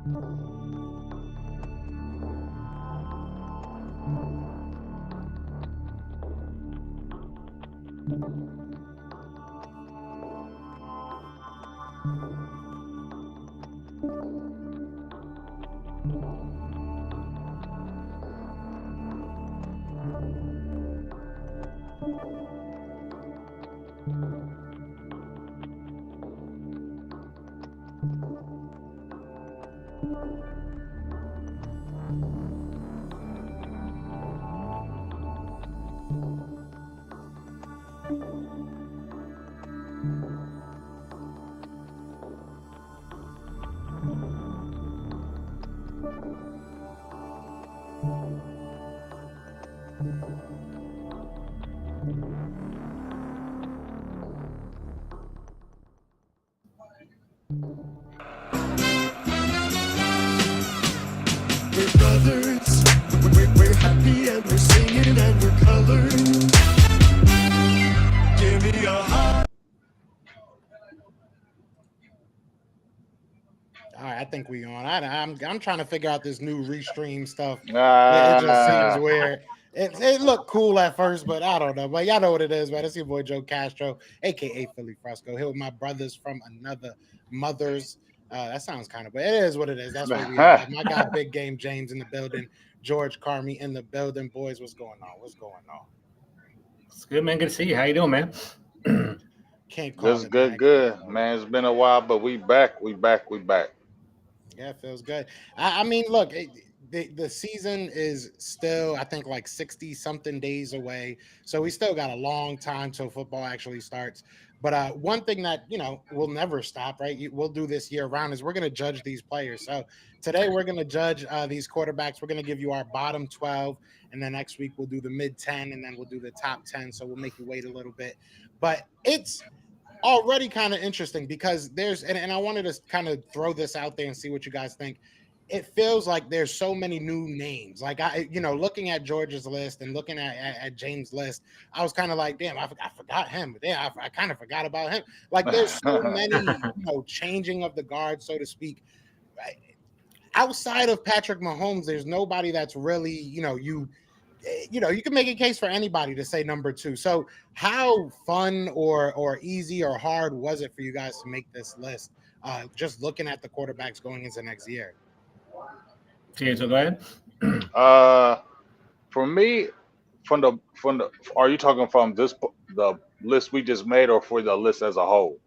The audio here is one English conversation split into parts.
We're brothers, we're happy and we're singing and we're colored. Give me a heart. All right, I think we on. I'm trying to figure out this new restream stuff. It just seems weird. It looked cool at first, but I don't know. But y'all know what it is, man. It's your boy Joe Castro, aka Philly Fresco, here with my brothers from another mother's. That sounds kind of, but it is what it is. That's what we are. My guy, Big Game James in the building. George Carmi in the building. Boys, what's going on? What's going on? It's good, man. Good to see you. How you doing, man? Can't call Just it good, bad. good, man. It's been a while, but we back. Yeah, it feels good. I mean, look, the season is still, I think, like 60 something days away. So we still got a long time till football actually starts. But one thing that, will never stop, right? We'll do this year round is we're going to judge these players. So today we're going to judge these quarterbacks. We're going to give you our bottom 12. And then next week we'll do the mid 10 and then we'll do the top 10. So we'll make you wait a little bit. But it's already kind of interesting because there's and I wanted to kind of throw this out there and see what you guys think. It feels like there's so many new names. Like looking at George's list and looking at James' list, I was kind of like, damn, I forgot him. But yeah, I kind of forgot about him. Like there's so many, changing of the guard, so to speak. Outside of Patrick Mahomes, there's nobody that's really, you can make a case for anybody to say number 2. So how fun or easy or hard was it for you guys to make this list? Just looking at the quarterbacks going into next year. Okay, so go ahead. For me, from the are you talking from the list we just made, or for the list as a whole?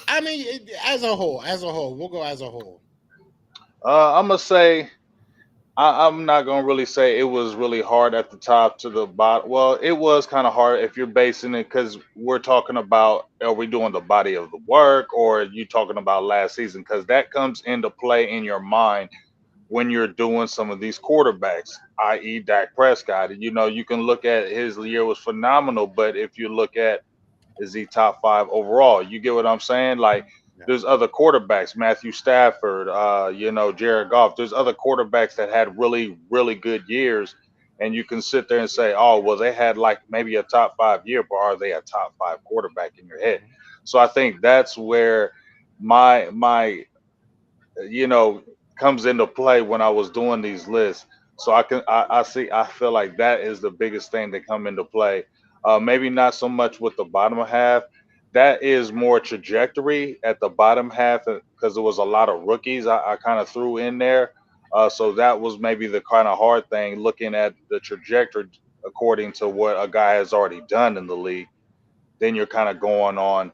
I mean, as a whole, we'll go as a whole. I'm gonna say I'm not gonna really say it was really hard at the top to the bottom. Well, it was kind of hard if you're basing it because we're talking about, are we doing the body of the work, or are you talking about last season? Because that comes into play in your mind when you're doing some of these quarterbacks, i.e. Dak Prescott. You can look at his year was phenomenal, but if you look at, is he top 5 overall? You get what I'm saying? Like, there's other quarterbacks, Matthew Stafford, Jared Goff. There's other quarterbacks that had really, really good years, and you can sit there and say, oh, well, they had like maybe a top 5 year, but are they a top 5 quarterback in your head? So I think that's where my comes into play when I was doing these lists. So I feel like that is the biggest thing that come into play. Maybe not so much with the bottom half. That is more trajectory at the bottom half because there was a lot of rookies I kind of threw in there. So that was maybe the kind of hard thing, looking at the trajectory according to what a guy has already done in the league. Then you're kind of going on,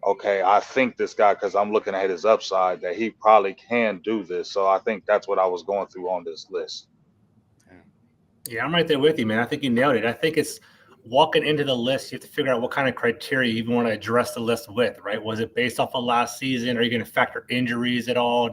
okay, I think this guy, because I'm looking at his upside, that he probably can do this. So I think that's what I was going through on this list. Yeah, I'm right there with you, man. I think you nailed it. I think it's walking into the list, you have to figure out what kind of criteria you even want to address the list with, right? Was it based off of last season? Are you going to factor injuries at all?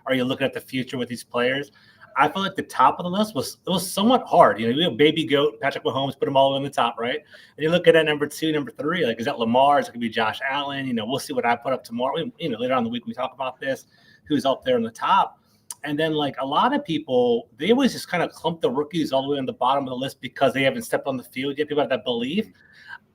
Are you looking at the future with these players? I feel like the top of the list was somewhat hard. You have baby goat, Patrick Mahomes, put them all in the top, right? And you look at that number 2, number 3, like, is that Lamar? Is it going to be Josh Allen? We'll see what I put up tomorrow. Later on in the week, we talk about this, who's up there in the top. And then, like, a lot of people, they always just kind of clump the rookies all the way on the bottom of the list because they haven't stepped on the field yet. People have that belief.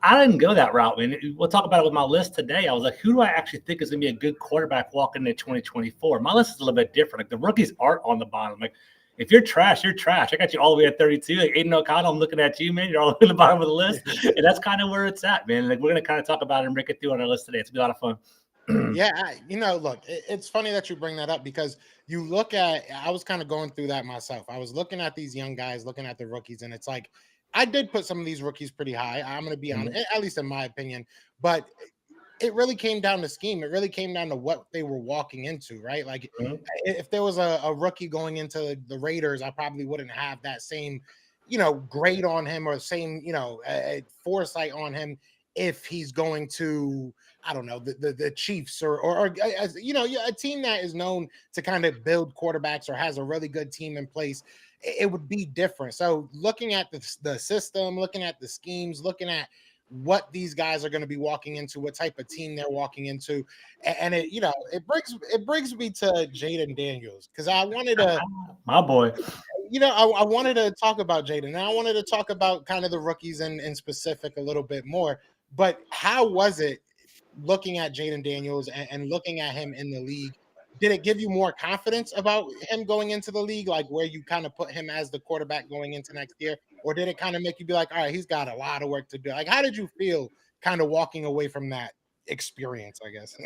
I didn't go that route. I mean, we'll talk about it with my list today. I was like, who do I actually think is going to be a good quarterback walking into 2024? My list is a little bit different. Like the rookies aren't on the bottom. Like if you're trash, you're trash. I got you all the way at 32. Like Aiden O'Connell, I'm looking at you, man. You're all the way at the bottom of the list. And that's kind of where it's at, man. Like we're going to kind of talk about it and break it through on our list today. It's going to be a lot of fun. Yeah, look, it's funny that you bring that up because you look at, I was kind of going through that myself. I was looking at these young guys, looking at the rookies, and it's like, I did put some of these rookies pretty high. I'm going to be honest, at least in my opinion, but it really came down to scheme. It really came down to what they were walking into, right? Like if there was a rookie going into the Raiders, I probably wouldn't have that same, grade on him or same, foresight on him if he's going to, I don't know, the Chiefs or as a team that is known to kind of build quarterbacks or has a really good team in place. It would be different. So looking at the system, looking at the schemes, looking at what these guys are going to be walking into, what type of team they're walking into, and it brings me to Jaden Daniels because I wanted to, my boy. I wanted to talk about Jaden, and I wanted to talk about kind of the rookies in specific a little bit more. But how was it looking at Jaden Daniels and looking at him in the league? Did it give you more confidence about him going into the league, like where you kind of put him as the quarterback going into next year? Or did it kind of make you be like, all right, he's got a lot of work to do? Like, how did you feel kind of walking away from that experience, I guess?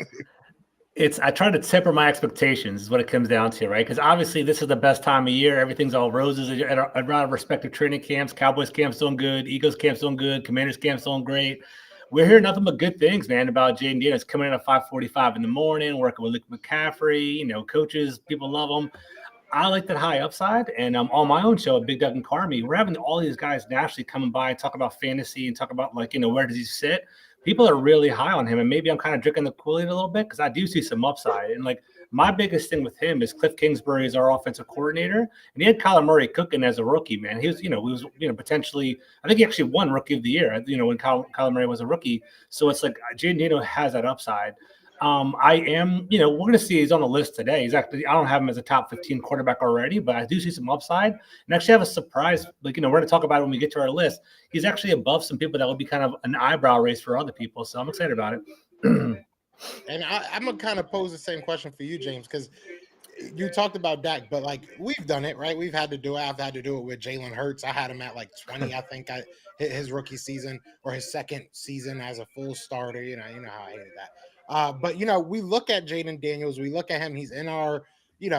I try to temper my expectations is what it comes down to, right? Because obviously this is the best time of year. Everything's all roses at our respective training camps. Cowboys camp's doing good. Eagles camp's doing good. Commanders camp's doing great. We're hearing nothing but good things, man, about Jaden Daniels coming in at 5:45 in the morning, working with Luke McCaffrey. Coaches, people love him. I like that high upside. And on my own show at Big Doug and Carmi, we're having all these guys naturally coming by and talk about fantasy and talk about where does he sit. People are really high on him, and maybe I'm kind of drinking the Kool-Aid a little bit because I do see some upside. And my biggest thing with him is Cliff Kingsbury is our offensive coordinator, and he had Kyler Murray cooking as a rookie. Man, he was potentially. I think he actually won Rookie of the Year. When Kyler Murray was a rookie. So it's like Jaden Daniels has that upside. I am, we're going to see he's on the list today. He's actually, I don't have him as a top 15 quarterback already, but I do see some upside and actually have a surprise. We're going to talk about it when we get to our list. He's actually above some people that would be kind of an eyebrow raise for other people. So I'm excited about it. And I'm going to kind of pose the same question for you, James, because you talked about Dak, but we've done it, right? We've had to do it. I've had to do it with Jalen Hurts. I had him at 20, I think, his rookie season or his second season as a full starter. You know how I hated that. But we look at Jaden Daniels, we look at him, he's in our,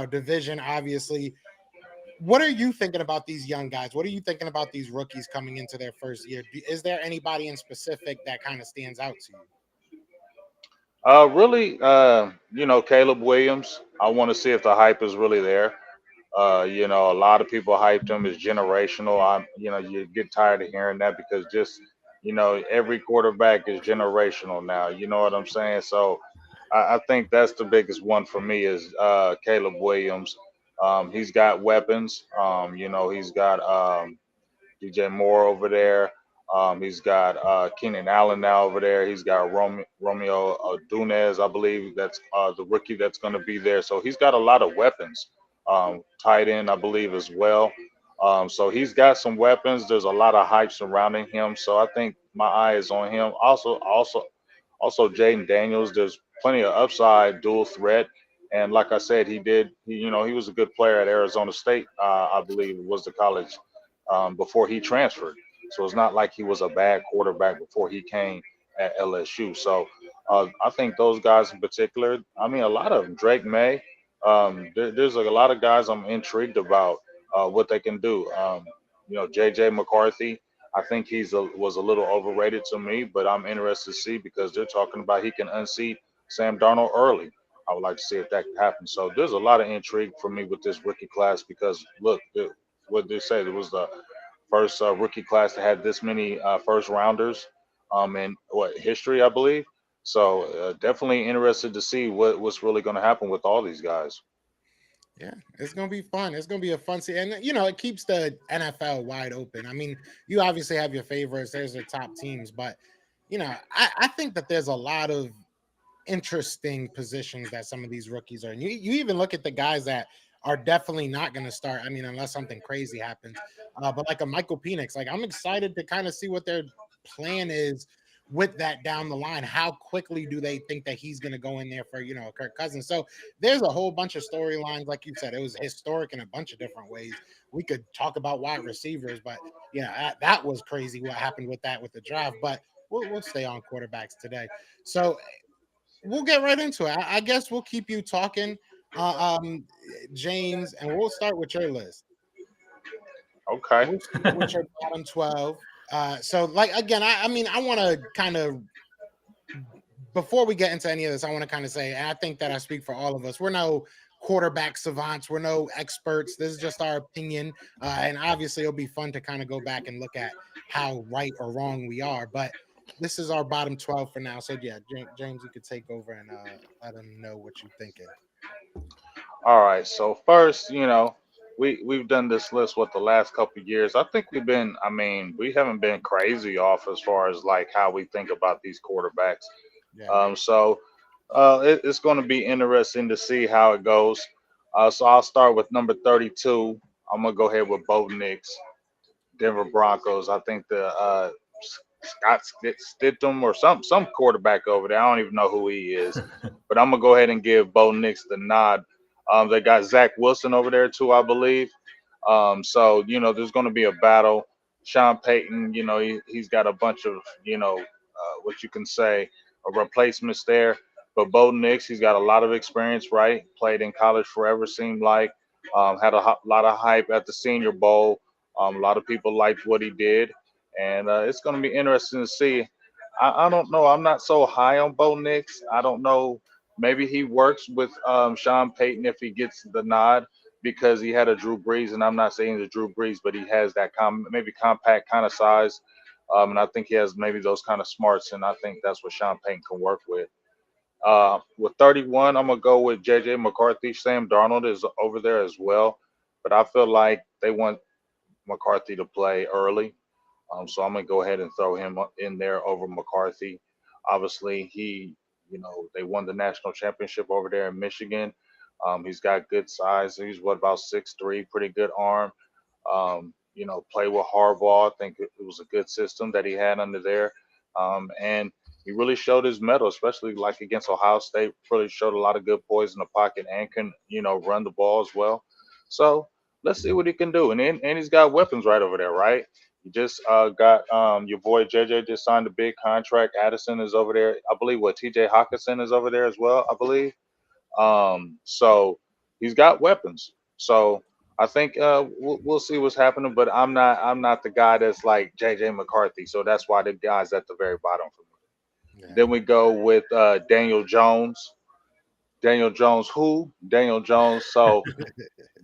division, obviously. What are you thinking about these young guys? What are you thinking about these rookies coming into their first year? Is there anybody in specific that kind of stands out to you? Really, Caleb Williams. I want to see if the hype is really there. A lot of people hyped him as generational. You get tired of hearing that because just, every quarterback is generational now. You know what I'm saying? So I think that's the biggest one for me is Caleb Williams. He's got weapons. He's got DJ Moore over there. He's got Keenan Allen now over there. He's got Romeo Dunez, I believe that's the rookie that's going to be there. So he's got a lot of weapons. Tight end, I believe, as well. So he's got some weapons. There's a lot of hype surrounding him. So I think my eye is on him. Also, Jaden Daniels. There's plenty of upside, dual threat. And like I said, he was a good player at Arizona State. I believe was the college before he transferred. So it's not like he was a bad quarterback before he came at LSU. So I think those guys in particular, I mean, a lot of them, Drake May, there's a lot of guys I'm intrigued about what they can do. JJ McCarthy, I think was a little overrated to me, but I'm interested to see because they're talking about he can unseat Sam Darnold early. I would like to see if that can happen. So there's a lot of intrigue for me with this rookie class because look, what they said it was the first rookie class that had this many first rounders in what history, I believe. So definitely interested to see what's really going to happen with all these guys. Yeah, it's gonna be fun. It's gonna be a fun season, and it keeps the NFL wide open. I mean, you obviously have your favorites. There's the top teams, but I think that there's a lot of interesting positions that some of these rookies are. And you even look at the guys that are definitely not going to start. I mean, unless something crazy happens. But like a Michael Penix, I'm excited to kind of see what their plan is with that down the line. How quickly do they think that he's going to go in there for, Kirk Cousins? So there's a whole bunch of storylines. Like you said, it was historic in a bunch of different ways. We could talk about wide receivers, but that was crazy what happened with that with the draft. But we'll stay on quarterbacks today. So we'll get right into it. I guess we'll keep you talking, James, and we'll start with your list. Okay. We'll start with your bottom 12. So, like, again, I mean, I want to kind of, before we get into any of this, I want to kind of say, and I think that I speak for all of us, we're no quarterback savants, we're no experts. This is just our opinion. And obviously, it'll be fun to kind of go back and look at how right or wrong we are. But this is our bottom 12 for now. So, yeah, James, you could take over and let them know what you're thinking. All right. So first, we've done this list with the last couple of years. I think I mean, we haven't been crazy off as far as like how we think about these quarterbacks. Yeah. It's going to be interesting to see how it goes. So I'll start with number 32. I'm gonna go ahead with Bo Nix, Denver Broncos. I think the Scott Stidham or some quarterback over there. I don't even know who he is, but I'm gonna go ahead and give Bo Nix the nod. They got Zach Wilson over there too, I believe. So there's going to be a battle. Sean Payton, he's got a bunch of what you can say replacements there. But Bo Nix, he's got a lot of experience, right? Played in college forever, seemed like. Had a lot of hype at the Senior Bowl. A lot of people liked what he did, and it's going to be interesting to see. I don't know. I'm not so high on Bo Nix. I don't know. Maybe he works with Sean Payton if he gets the nod because he had a Drew Brees, and I'm not saying the Drew Brees, but he has that maybe compact kind of size, and I think he has maybe those kind of smarts, and I think that's what Sean Payton can work with. With 31, I'm gonna go with J.J. McCarthy. Sam Darnold is over there as well, but I feel like they want McCarthy to play early. So I'm gonna go ahead and throw him in there over McCarthy. Obviously, they won the national championship over there in Michigan. He's got good size. He's about 6'3", pretty good arm. Play with Harbaugh. I think it was a good system that he had under there. And he really showed his mettle, especially like against Ohio State. Really showed a lot of good poise in the pocket and can, run the ball as well. So let's see what he can do. And he's got weapons right over there, right? You just got your boy JJ just signed a big contract. Addison is over there. I believe TJ Hawkinson is over there as well, I believe. So he's got weapons. So I think we'll see what's happening, but I'm not the guy that's like JJ McCarthy. So that's why the guy's at the very bottom for me. Yeah. Then we go with Daniel Jones. Daniel Jones, who? Daniel Jones. So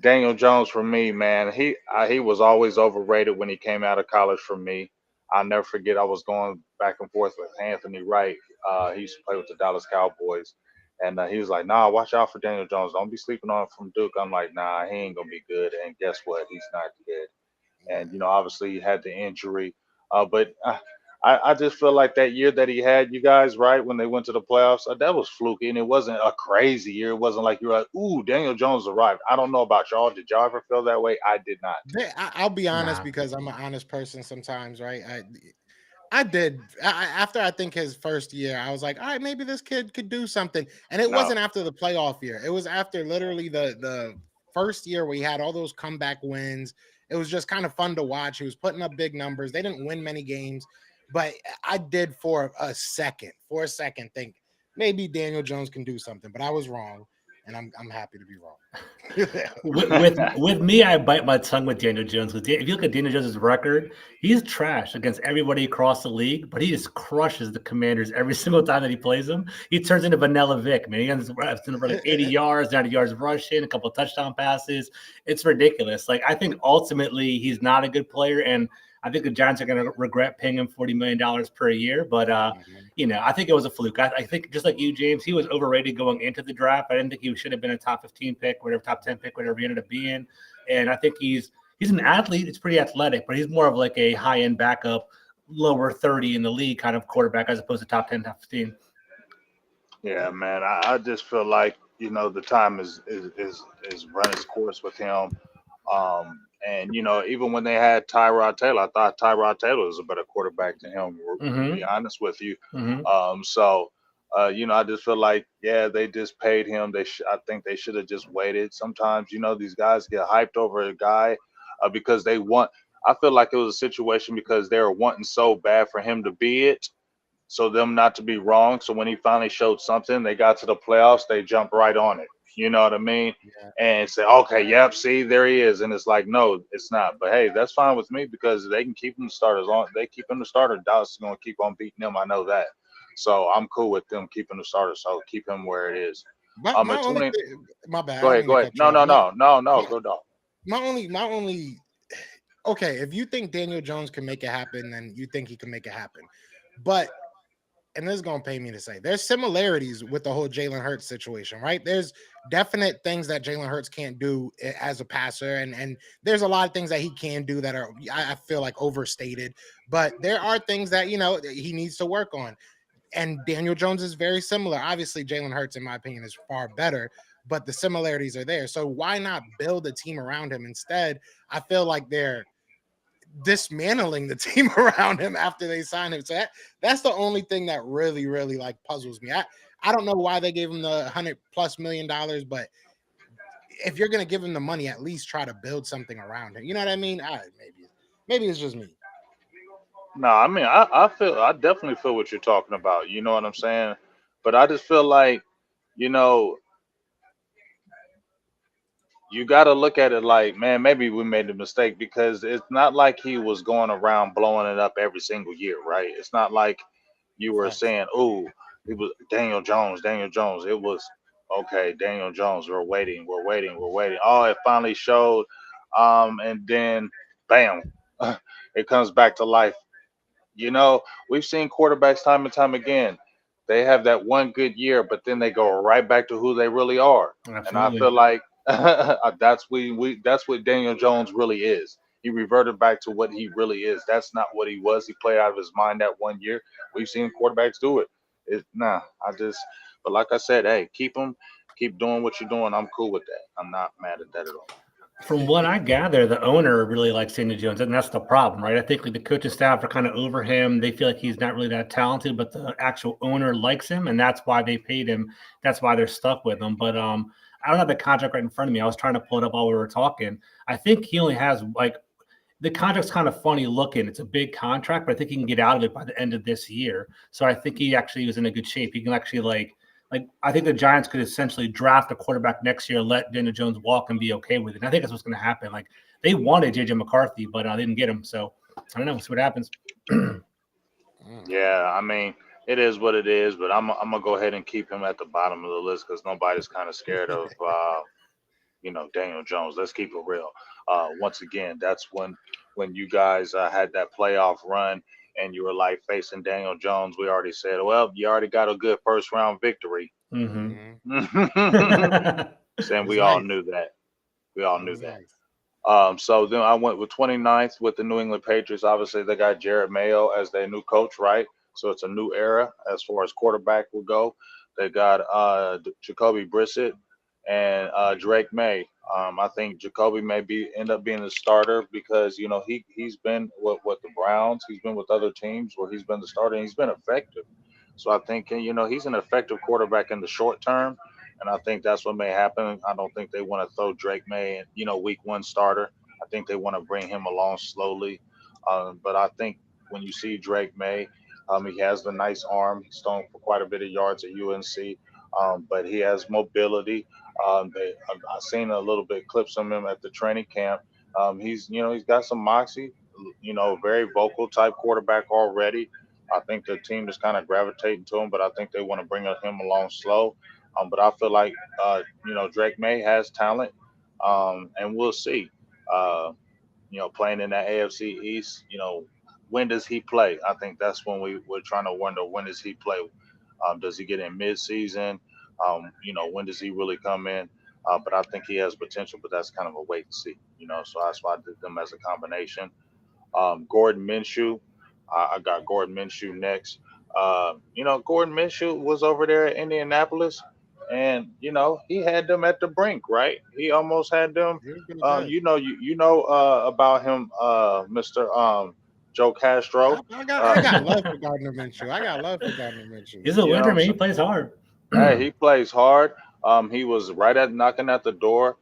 Daniel Jones for me, man, he was always overrated when he came out of college for me. I'll never forget I was going back and forth with Anthony Wright. He used to play with the Dallas Cowboys. And he was like, nah, watch out for Daniel Jones. Don't be sleeping on him from Duke. I'm like, nah, he ain't going to be good. And guess what? He's not good. And, obviously he had the injury. But I just feel like that year that he had, you guys, right, when they went to the playoffs, that was fluky, and it wasn't a crazy year. It wasn't like you're like, ooh, Daniel Jones arrived. I don't know about y'all. Did y'all ever feel that way? I did not. I'll be honest Nah. because I'm an honest person sometimes, right? I did. After I think his first year, I was like, all right, maybe this kid could do something. And it No. wasn't after the playoff year. It was after literally the first year where he had all those comeback wins. It was just kind of fun to watch. He was putting up big numbers. They didn't win many games, but I did for a second think maybe Daniel Jones can do something. But I was wrong, and I'm happy to be wrong. with me, I bite my tongue with Daniel Jones because if you look at Daniel Jones' record, he's trash against everybody across the league, but he just crushes the Commanders every single time that he plays them. He turns into Vanilla Vic, man. He ends up like 80 yards, 90 yards rushing, a couple of touchdown passes. It's ridiculous. Like, I think ultimately he's not a good player, and I think the Giants are going to regret paying him $40 million per year. But, I think it was a fluke. I think just like you, James, he was overrated going into the draft. I didn't think he should have been a top 15 pick, whatever, top 10 pick, whatever he ended up being. And I think he's an athlete. He's pretty athletic, but he's more of like a high-end backup, lower 30 in the league kind of quarterback as opposed to top 10, top 15. Yeah, man. I just feel like the time is run its course with him. And even when they had Tyrod Taylor, I thought Tyrod Taylor was a better quarterback than him. To Mm-hmm. be honest with you, Mm-hmm. so I just feel like they just paid him. I think they should have just waited. Sometimes these guys get hyped over a guy because they want. I feel like it was a situation because they were wanting so bad for him to be it, so them not to be wrong. So when he finally showed something, they got to the playoffs, they jumped right on it. You know what I mean? Yeah. And say, okay, yep, see, there he is. And it's like, no, it's not. But hey, that's fine with me because they can keep him the starter as long they keep him the starter. Dallas is going to keep on beating them. I know that. So I'm cool with them keeping the starter. So keep him where it is. My At only 20, thing, my bad, I go don't ahead, mean to go ahead. cut you No, off. no, no, no, no, My, go dog. my only. Okay, if you think Daniel Jones can make it happen, then you think he can make it happen. But and this is gonna pay me to say there's similarities with the whole Jalen Hurts situation, right? There's definite things that Jalen Hurts can't do as a passer, and there's a lot of things that he can do that are I feel like overstated, but there are things that that he needs to work on. And Daniel Jones is very similar. Obviously, Jalen Hurts, in my opinion, is far better, but the similarities are there. So why not build a team around him instead? I feel like they're dismantling the team around him after they signed him. So that's the only thing that really, really like puzzles me. I don't know why they gave him the $100+ million, but if you're gonna give him the money, at least try to build something around him. You know what I mean? Maybe it's just me. No, I mean, I definitely feel what you're talking about. You know what I'm saying? But I just feel like, you know, you got to look at it like, man, maybe we made a mistake because it's not like he was going around blowing it up every single year, right? It's not like you were Facts. saying, "Oh, it was Daniel Jones, Daniel Jones." It was okay, Daniel Jones. We're waiting, we're waiting, we're waiting. Oh, it finally showed, and then, bam, it comes back to life. We've seen quarterbacks time and time again. They have that one good year, but then they go right back to who they really are. And I Absolutely. feel like that's what Daniel Jones really is. He reverted back to what he really is. That's not what he was. He played out of his mind that one year. We've seen quarterbacks do it. Nah, but like I said, hey, keep him, keep doing what you're doing. I'm cool with that. I'm not mad at that at all. From what I gather, the owner really likes Daniel Jones, and that's the problem, right? I think like the coaching staff are kind of over him. They feel like he's not really that talented, but the actual owner likes him, and that's why they paid him. That's why they're stuck with him. But I don't have the contract right in front of me. I was trying to pull it up while we were talking. I think he only has like the contract's kind of funny looking. It's a big contract, but I think he can get out of it by the end of this year. So I think he actually was in a good shape. He can actually like I think the Giants could essentially draft a quarterback next year, let Daniel Jones walk, and be okay with it. And I think that's what's going to happen. Like they wanted JJ McCarthy, but they didn't get him. So I don't know. See what happens. Mm. Yeah, I mean, it is what it is, but I'm gonna go ahead and keep him at the bottom of the list because nobody's kind of scared of Daniel Jones. Let's keep it real. Once again, that's when you guys had that playoff run and you were like facing Daniel Jones. We already said, well, you already got a good first round victory. Mm-hmm. Mhm. It Saying was we all nice. knew that. We all It knew was that. nice. So then I went with 29th with the New England Patriots. Obviously, they got Jared Mayo as their new coach, right? So it's a new era as far as quarterback will go. They got Jacoby Brissett and Drake May. I think Jacoby may end up being the starter because he's been with the Browns. He's been with other teams where he's been the starter and he's been effective. So I think he's an effective quarterback in the short term, and I think that's what may happen. I don't think they want to throw Drake May in, week one starter. I think they want to bring him along slowly. But I think when you see Drake May, he has the nice arm. He's thrown for quite a bit of yards at UNC, but he has mobility. I've seen a little bit clips of him at the training camp. He's got some moxie. Very vocal type quarterback already. I think the team is kind of gravitating to him, but I think they want to bring him along slow. But I feel like Drake May has talent, and we'll see. Uh, playing in that AFC East, when does he play? I think that's when we're trying to wonder when does he play. Does he get in mid-season? When does he really come in? But I think he has potential, but that's kind of a wait and see. So that's why I did them as a combination. Gordon Minshew. I got Gordon Minshew next. Gordon Minshew was over there at Indianapolis. and he had them at the brink, right? He almost had them. He was pretty good. About him, Mister Joe Castro. I got Uh, love for Gardner Minshew. I got love for Gardner Minshew. He's a you know what winner, I'm man. He saying? plays hard. Hey, he plays hard. He was right at knocking at the door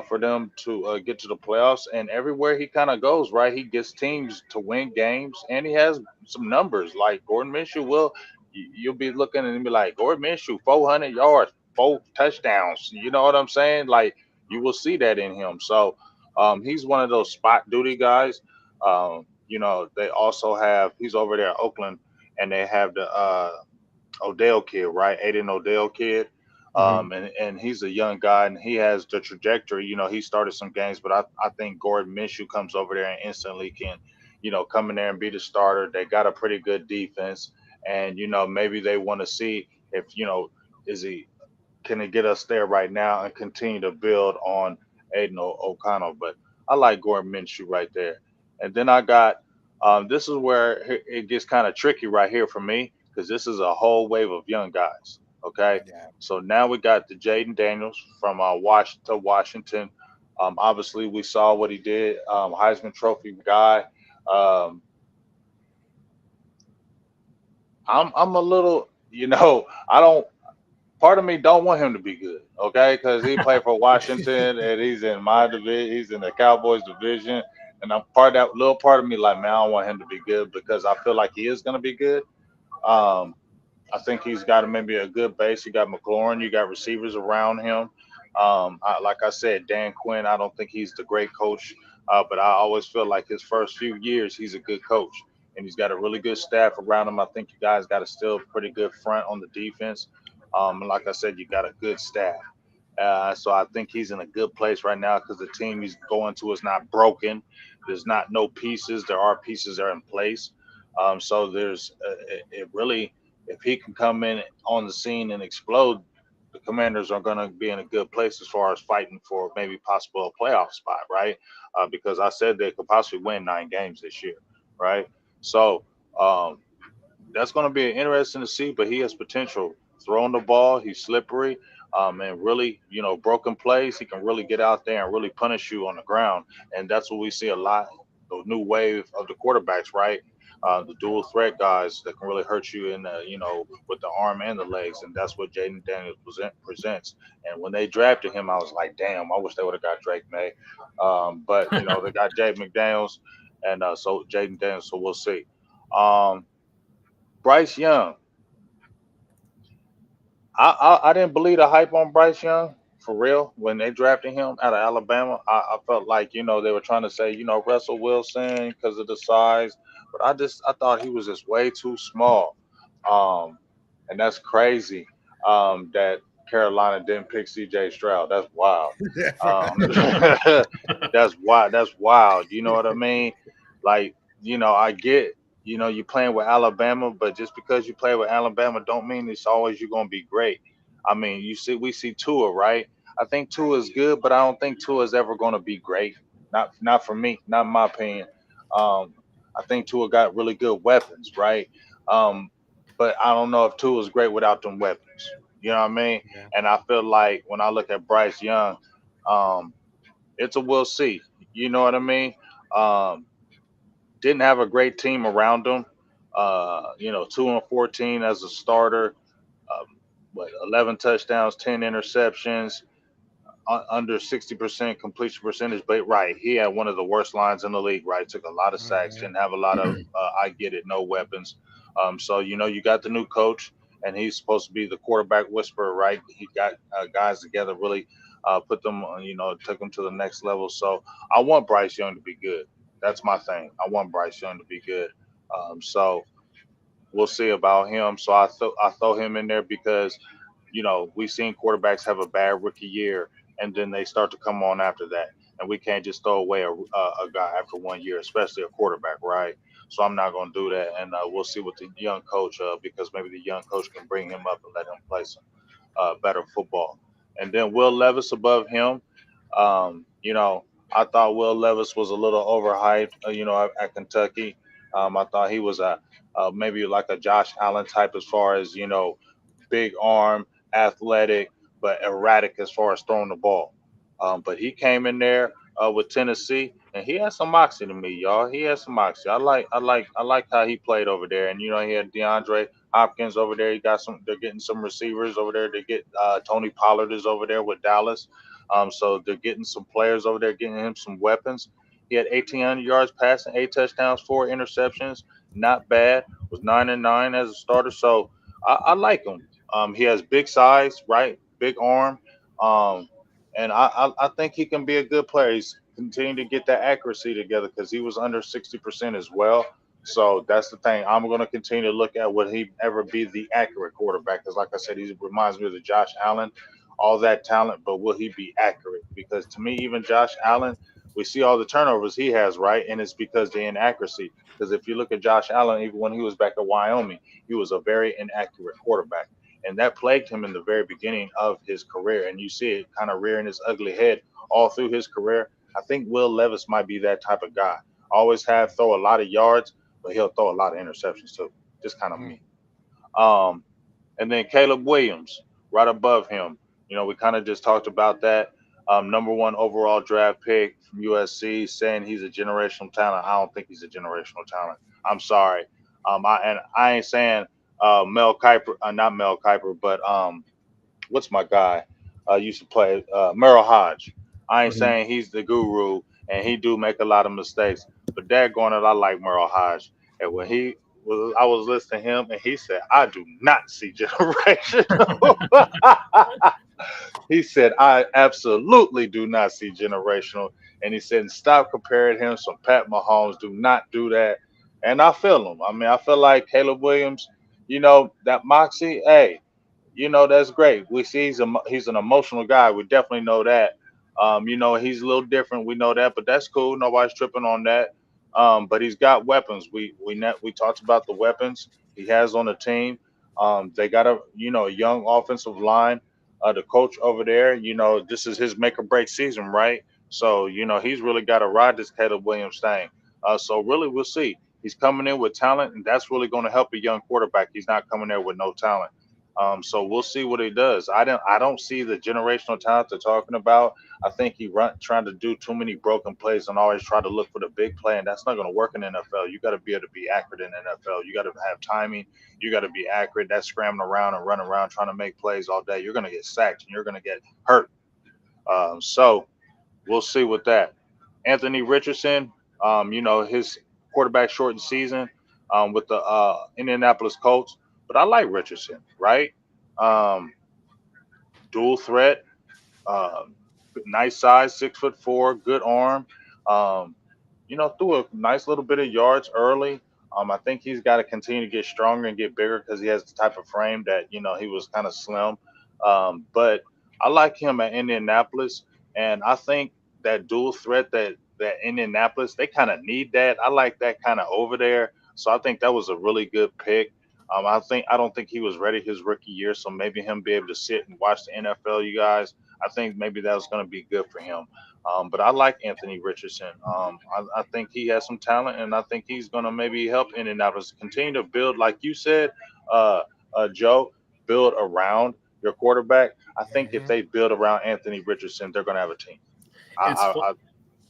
for them to get to the playoffs, and everywhere he kind of goes, right, he gets teams to win games, and he has some numbers like Gordon Minshew. Will you'll be looking and be like Gordon Minshew, 400 yards, 4 touchdowns. You know what I'm saying? Like you will see that in him. So he's one of those spot duty guys. They also have he's over there at Oakland, and they have the Odell kid, right? Aiden Odell kid. Hmm. And he's a young guy and he has the trajectory. He started some games, but I think Gordon Minshew comes over there and instantly can, come in there and be the starter. They got a pretty good defense. And, maybe they want to see if, is he can it get us there right now and continue to build on Aiden O'Connell. But I like Gordon Minshew right there. And then I got this is where it gets kind of tricky right here for me because this is a whole wave of young guys. Okay, Yeah. so now we got the Jaden Daniels from Washington. Obviously, we saw what he did. Heisman Trophy guy. Um, I'm a little, I don't part of me don't want him to be good, okay? Because he played for Washington and he's in my division, he's in the Cowboys division, and I'm part of that little part of me like, man, I don't want him to be good because I feel like he is going to be good. Um, I think he's got maybe a good base. You got McLaurin, you got receivers around him. Like I said, Dan Quinn, I don't think he's the great coach, but I always feel like his first few years, he's a good coach. And he's got a really good staff around him. I think you guys got a still pretty good front on the defense. And like I said, you got a good staff. So I think he's in a good place right now because the team he's going to is not broken. There's not no pieces. There are pieces that are in place. So there's it really if he can come in on the scene and explode, the Commanders are going to be in a good place as far as fighting for maybe possible a playoff spot, right? Because I said they could possibly win 9 games this year, right? So um, that's going to be interesting to see. But he has potential throwing the ball. He's slippery, and really, broken plays. He can really get out there and really punish you on the ground, and that's what we see a lot. The new wave of the quarterbacks, right? The dual threat guys that can really hurt you in with the arm and the legs, and that's what Jaden Daniels presents. And when they drafted him, I was like, damn, I wish they would have got Drake May, but they got Jay McDaniels, and so Jaden Daniels. So we'll see. Um, Bryce Young, I didn't believe the hype on Bryce Young for real when they drafted him out of Alabama. I felt like they were trying to say Russell Wilson because of the size, but I thought he was just way too small, um, and that's crazy that Carolina didn't pick C.J. Stroud. That's wild. Yeah, Um, that's wild. That's wild. You know what I mean? Like I get you playing with Alabama, but just because you play with Alabama don't mean it's always you're gonna be great. I mean, we see Tua, right? I think Tua is good, but I don't think Tua is ever gonna be great. Not for me, not in my opinion. Um, I think Tua got really good weapons, right? Um, but I don't know if Tua is great without them weapons. You know what I mean? yeah. And I feel like when I look at Bryce Young, um, it's a we'll see. You know what I mean? Um, didn't have a great team around him. 2-14 as a starter. Um, 11 touchdowns, 10 interceptions, under 60% completion percentage. But right, he had one of the worst lines in the league. Right, took a lot of sacks. Hmm. Didn't have a lot of. I get it, no weapons. So you got the new coach, and he's supposed to be the quarterback whisperer. Right, he got guys together, really put them. Took them to the next level. So I want Bryce Young to be good. That's my thing. I want Bryce Young to be good. So we'll see about him. So I throw him in there because we've seen quarterbacks have a bad rookie year and then they start to come on after that, and we can't just throw away a guy after one year, especially a quarterback, right? So I'm not going to do that, and we'll see what the young coach, because maybe the young coach can bring him up and let him play some better football. And then Will Levis above him. I thought Will Levis was a little overhyped, at Kentucky. I thought he was a maybe like a Josh Allen type as far as big arm, athletic. but erratic as far as throwing the ball. But he came in there with Tennessee, and he had some moxie to me, y'all. He had some moxie. I like how he played over there. And he had DeAndre Hopkins over there. He got some. They're getting some receivers over there. They get Tony Pollard is over there with Dallas. So they're getting some players over there, getting him some weapons. He had 1,800 yards passing, 8 touchdowns, 4 interceptions. Not bad. Was 9-9 as a starter. So I like him. He has big size, right? Big arm. Um, and I think he can be a good player. He's continuing to get that accuracy together because he was under 60% as well. So that's the thing. I'm going to continue to look at would he ever be the accurate quarterback? Because, like I said, he reminds me of the Josh Allen, all that talent, but will he be accurate? Because to me, even Josh Allen, we see all the turnovers he has, right? And it's because the inaccuracy. Because if you look at Josh Allen, even when he was back at Wyoming, he was a very inaccurate quarterback. And that plagued him in the very beginning of his career. And you see it kind of rearing its ugly head all through his career. I think Will Levis might be that type of guy. Always have throw a lot of yards, but he'll throw a lot of interceptions too. Just kind of Mm. me. Um, and then Caleb Williams, right above him. We kind of just talked about that. Number one overall draft pick from USC, saying he's a generational talent. I don't think he's a generational talent. I'm sorry. I ain't saying Mel Kiper, not Mel Kiper, but what's my guy? Used to play Merrill Hodge. I ain't Mhm. saying he's the guru, and he do make a lot of mistakes. But daggone it, I like Merrill Hodge. And when I was listening to him, and he said, "I do not see generational." He said, "I absolutely do not see generational." And he said, "Stop comparing him to Pat Mahomes. Do not do that." And I feel him. I mean, I feel like Caleb Williams. That moxie. Hey, that's great. We see he's an emotional guy. We definitely know that. He's a little different. We know that, but that's cool. Nobody's tripping on that. But he's got weapons. We talked about the weapons he has on the team. They got a young offensive line. The coach over there, this is his make or break season, right? So he's really got to ride this Caleb Williams thing. So really, we'll see. He's coming in with talent, and that's really going to help a young quarterback. He's not coming there with no talent. So we'll see what he does. I don't see the generational talent they're talking about. I think trying to do too many broken plays and always try to look for the big play, and that's not going to work in the NFL. You got to be able to be accurate in the NFL. You got to have timing. You got to be accurate. That's scrambling around and running around trying to make plays all day. You're going to get sacked and you're going to get hurt. So we'll see with that. Anthony Richardson, his quarterback shortened season with the Indianapolis Colts, but I like Richardson, right? Um, Dual threat, um, nice size, 6'4", good arm. Um, threw a nice little bit of yards early. I think he's got to continue to get stronger and get bigger because he has the type of frame that he was kind of slim. But I like him at Indianapolis, and I think that dual threat that Indianapolis they kind of need that. I like that kind of over there, so I think that was a really good pick. I don't think he was ready his rookie year, so maybe him be able to sit and watch the NFL. You guys, I think maybe that was going to be good for him. But I like Anthony Richardson. I think he has some talent, and I think he's going to maybe help Indianapolis continue to build, like you said, uh, Joe, build around your quarterback. I think if Mhm. they build around Anthony Richardson, they're going to have a team. It's I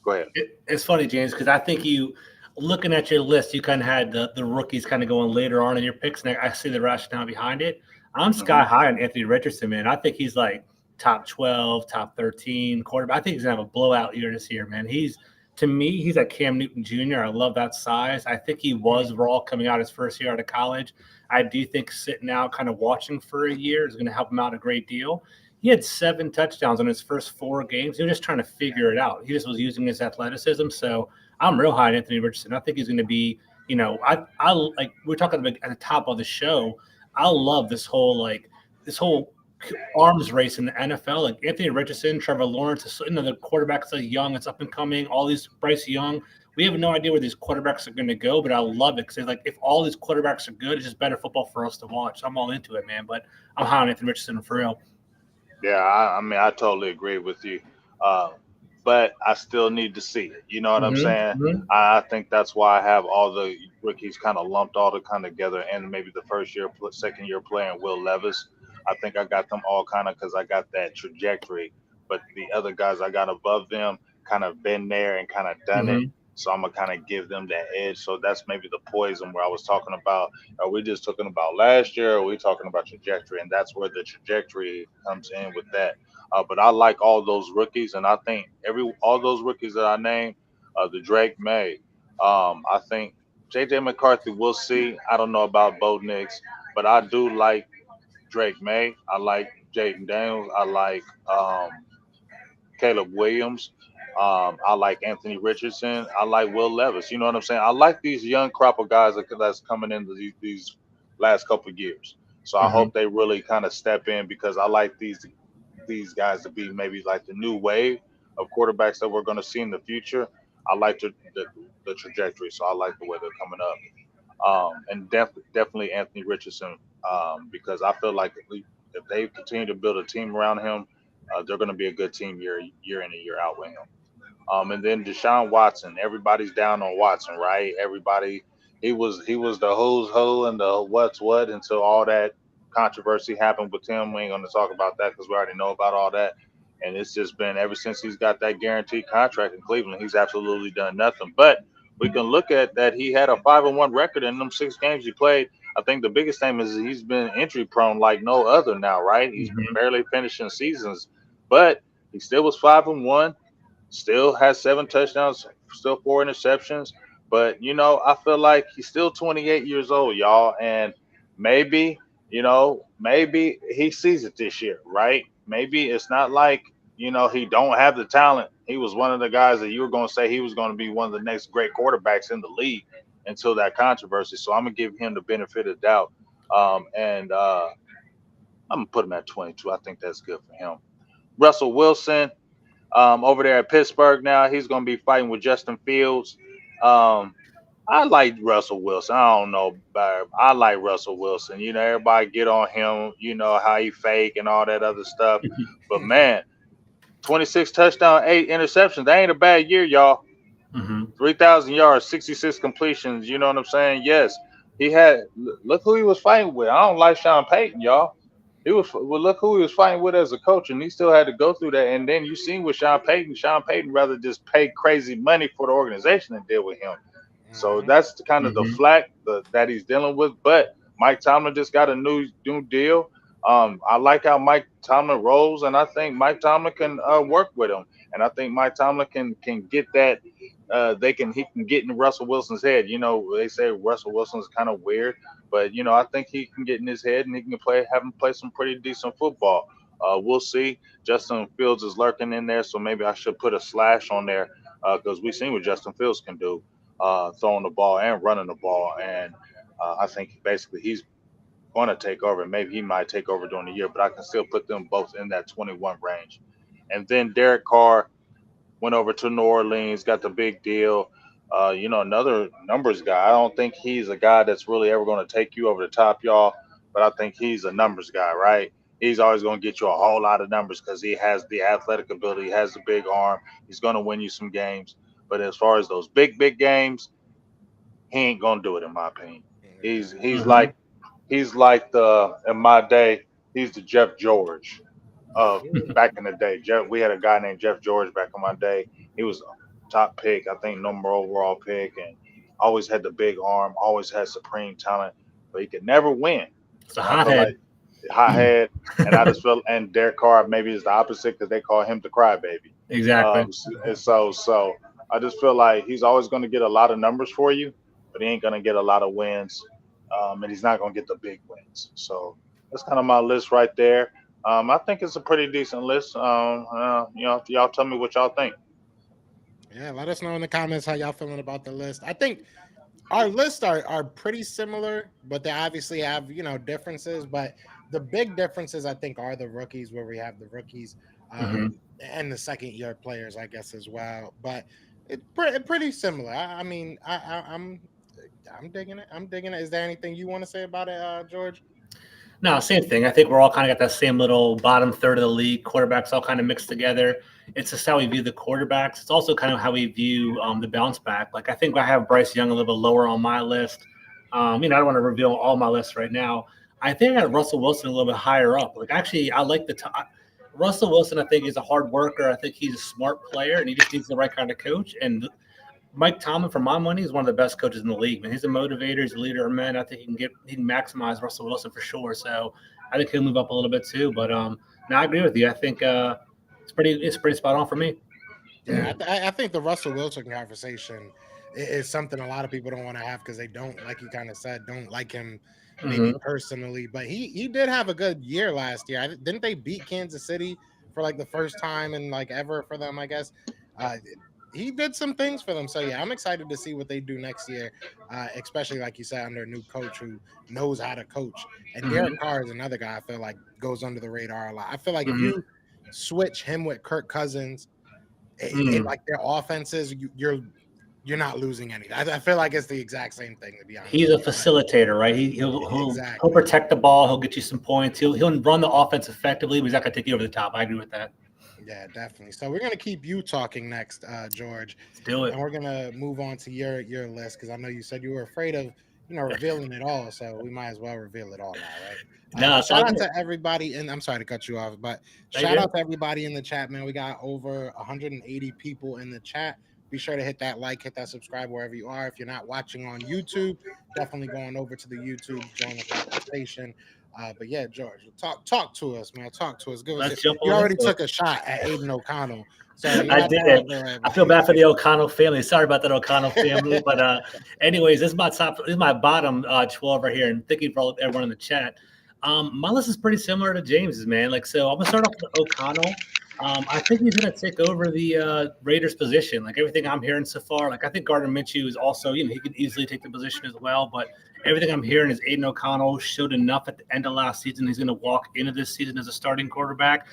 go ahead. it's funny, James, because I think you looking at your list, you kind of had the rookies kind of going later on in your picks, and I see the rationale behind it. I'm Hmm. sky high on Anthony Richardson, man. I think he's like top 12, top 13 quarterback. I think he's gonna have a blowout year this year, man. To me, he's like Cam Newton Jr. I love that size. I think he was raw coming out his first year out of college. I do think sitting out, kind of watching for a year, is going to help him out a great deal. He had 7 touchdowns in his first 4 games. He was just trying to figure it out. He just was using his athleticism. So I'm real high on Anthony Richardson. I think he's going to be, I like we're talking about at the top of the show. I love this whole arms race in the NFL. Like Anthony Richardson, Trevor Lawrence, the quarterbacks are young, it's up and coming. All these Bryce Young. We have no idea where these quarterbacks are going to go, but I love it because like if all these quarterbacks are good, it's just better football for us to watch. So I'm all into it, man. But I'm high on Anthony Richardson for real. Yeah, I mean, I totally agree with you. Uh, but I still need to see it. You know what I'm saying? Mm-hmm. I think that's why I have all the rookies kind of lumped all the kind of together, and maybe the first year, second year player, and Will Levis. I think I got them all kind of because I got that trajectory, but the other guys I got above them kind of been there and kind of done it. Hmm. So I'm gonna kind of give them that edge. So that's maybe the poison where I was talking about. Are we just talking about last year? Or are we talking about trajectory? And that's where the trajectory comes in with that. But I like all those rookies, and I think every all those rookies that I named, the Drake May. I think JJ McCarthy. We'll see. I don't know about Bo Nix, but I do like Drake May. I like Jaden Daniels. I like Caleb Williams. I like Anthony Richardson. I like Will Levis. You know what I'm saying? I like these young crop of guys that's coming into these last couple of years. So I Hmm. hope they really kind of step in because I like these guys to be maybe like the new wave of quarterbacks that we're going to see in the future. I like the trajectory, so I like the way they're coming up. And definitely Anthony Richardson, because I feel like if they continue to build a team around him, they're going to be a good team year in and year out with him. And then Deshaun Watson, everybody's down on Watson, right? Everybody, he was the who's who and the what's what until all that controversy happened with him. We ain't going to talk about that because we already know about all that. And it's just been ever since he's got that guaranteed contract in Cleveland, he's absolutely done nothing. But we can look at that he had a 5-1 record in them 6 games he played. I think the biggest thing is he's been injury prone like no other now, right? He's Hmm. barely finishing seasons, but he still was 5-1, still has 7 touchdowns, still 4 interceptions. But I feel like he's still 28 years old, y'all, and maybe maybe he sees it this year, right? Maybe it's not like he don't have the talent. He was one of the guys that you were going to say he was going to be one of the next great quarterbacks in the league until that controversy. So I'm gonna give him the benefit of the doubt, and I'm gonna put him at 22. I think that's good for him. Russell Wilson, over there at Pittsburgh now. He's going to be fighting with Justin Fields. Um, I like Russell Wilson. I don't know, but I like Russell Wilson. Everybody get on him. You know how he fake and all that other stuff. But man, 26 touchdown, 8 interceptions. That ain't a bad year, y'all. Hmm. 3,000 yards, 66 completions. You know what I'm saying? Yes, he had. Look who he was fighting with. I don't like Sean Payton, y'all. He was well. Look who he was fighting with as a coach, and he still had to go through that. And then you seen with Sean Payton. Sean Payton rather just pay crazy money for the organization than deal with him. So Mhm. that's kind of the Hmm. flack that he's dealing with. But Mike Tomlin just got a new deal. I like how Mike Tomlin rolls, and I think Mike Tomlin can work with him. And I think Mike Tomlin can get that. He can get in Russell Wilson's head. They say Russell Wilson's kind of weird, but I think he can get in his head and he can have him play some pretty decent football. We'll see. Justin Fields is lurking in there, so maybe I should put a slash on there because we've seen what Justin Fields can do, throwing the ball and running the ball, and I think basically he's going to take over. Maybe he might take over during the year, but I can still put them both in that 21 range. And then Derek Carr went over to New Orleans, got the big deal. Another numbers guy. I don't think he's a guy that's really ever going to take you over the top, y'all. But I think he's a numbers guy, right? He's always going to get you a whole lot of numbers because he has the athletic ability, he has the big arm. He's going to win you some games. But as far as those big games, he ain't going to do it, in my opinion. He's Yeah. he's Hmm. like he's like the in my day. He's the Jeff George back in the day. We had a guy named Jeff George back in my day. He was a top pick, I think, number overall pick, and always had the big arm, always had supreme talent, but he could never win. It's a And I feel hothead. like hothead, and I just feel, and Derek Carr maybe is the opposite because they call him the crybaby. Exactly. And so I just feel like he's always going to get a lot of numbers for you, but he ain't going to get a lot of wins, and he's not going to get the big wins. So that's kind of my list right there. I think it's a pretty decent list. Y'all tell me what y'all think. Yeah, let us know in the comments how y'all feeling about the list. I think our lists are pretty similar, but they obviously have differences. But the big differences I think are the rookies, where we have the rookies Hmm. and the second year players, I guess as well. But it's pretty similar. I mean, I'm digging it. I'm digging it. Is there anything you want to say about it, George? No, same thing. I think we're all kind of got that same little bottom third of the league. Quarterbacks all kind of mixed together. It's just how we view the quarterbacks. It's also kind of how we view the bounce back. Like I think I have Bryce Young a little bit lower on my list. I don't want to reveal all my lists right now. I think I got Russell Wilson a little bit higher up. Like, actually, I like Russell Wilson. I think is a hard worker. I think he's a smart player, and he just needs the right kind of coach. And Mike Tomlin, for my money, is one of the best coaches in the league. Man, he's a motivator. He's a leader of men. I think he can maximize Russell Wilson for sure. So I think he'll move up a little bit too. But no, I agree with you. I think it's pretty spot on for me. Yeah, I think the Russell Wilson conversation is something a lot of people don't want to have because they don't, like you kind of said, don't like him maybe personally. But he did have a good year last year. Didn't they beat Kansas City for like the first time in like ever for them? I guess he did some things for them. So yeah, I'm excited to see what they do next year, especially like you said under a new coach who knows how to coach. And Derek Carr is another guy I feel like goes under the radar a lot. I feel like if you switch him with Kirk Cousins. Like their offenses, you're not losing anything. I feel like it's the exact same thing, to be honest. He's a facilitator, right? He'll protect the ball. He'll get you some points. He'll run the offense effectively, but he's not going to take you over the top. I agree with that. Yeah, definitely. So we're going to keep you talking next, George. Let's do it. And we're going to move on to your list because I know you said you were afraid of revealing it all. So we might as well reveal it all now, right? Shout out to everybody, and I'm sorry to cut you off, but shout out to everybody in the chat, man. We got over 180 people in the chat. Be sure to hit that like, hit that subscribe wherever you are. If you're not watching on YouTube, definitely going over to the YouTube, join the conversation. But yeah, George, talk to us, man. Talk to us. You already took a shot at Aiden O'Connell. So I did. I feel bad for the O'Connell family. Sorry about that O'Connell family. But anyways, this is my bottom 12 right here. And thank you for everyone in the chat. My list is pretty similar to James's, man. So I'm gonna start off with O'Connell. I think he's gonna take over the Raiders position. Like everything I'm hearing so far, like I think Gardner Minshew is also, he could easily take the position as well. But everything I'm hearing is Aiden O'Connell showed enough at the end of last season. He's gonna walk into this season as a starting quarterback.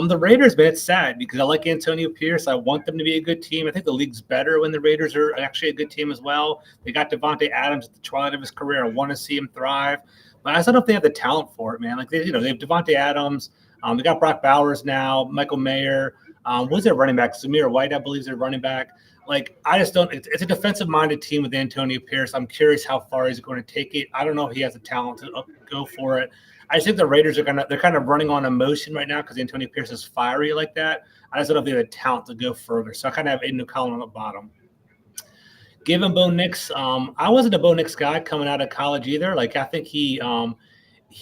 The Raiders, man, it's sad because I like Antonio Pierce. I want them to be a good team. I think the league's better when the Raiders are actually a good team as well. They got Devontae Adams at the twilight of his career. I want to see him thrive. But I just don't know if they have the talent for it, man. Like they have Devontae Adams. They got Brock Bowers now, Michael Mayer. Who's their running back? Zamir White, I believe, is their running back. Like I just don't. It's a defensive-minded team with Antonio Pierce. I'm curious how far he's going to take it. I don't know if he has the talent to go for it. I just think the Raiders they're kind of running on emotion right now because Antonio Pierce is fiery like that. I just don't know if they have the talent to go further. So I kind of have Aiden O'Connell on the bottom. Give him Bo Nix. I wasn't a Bo Nix guy coming out of college either. Like I think he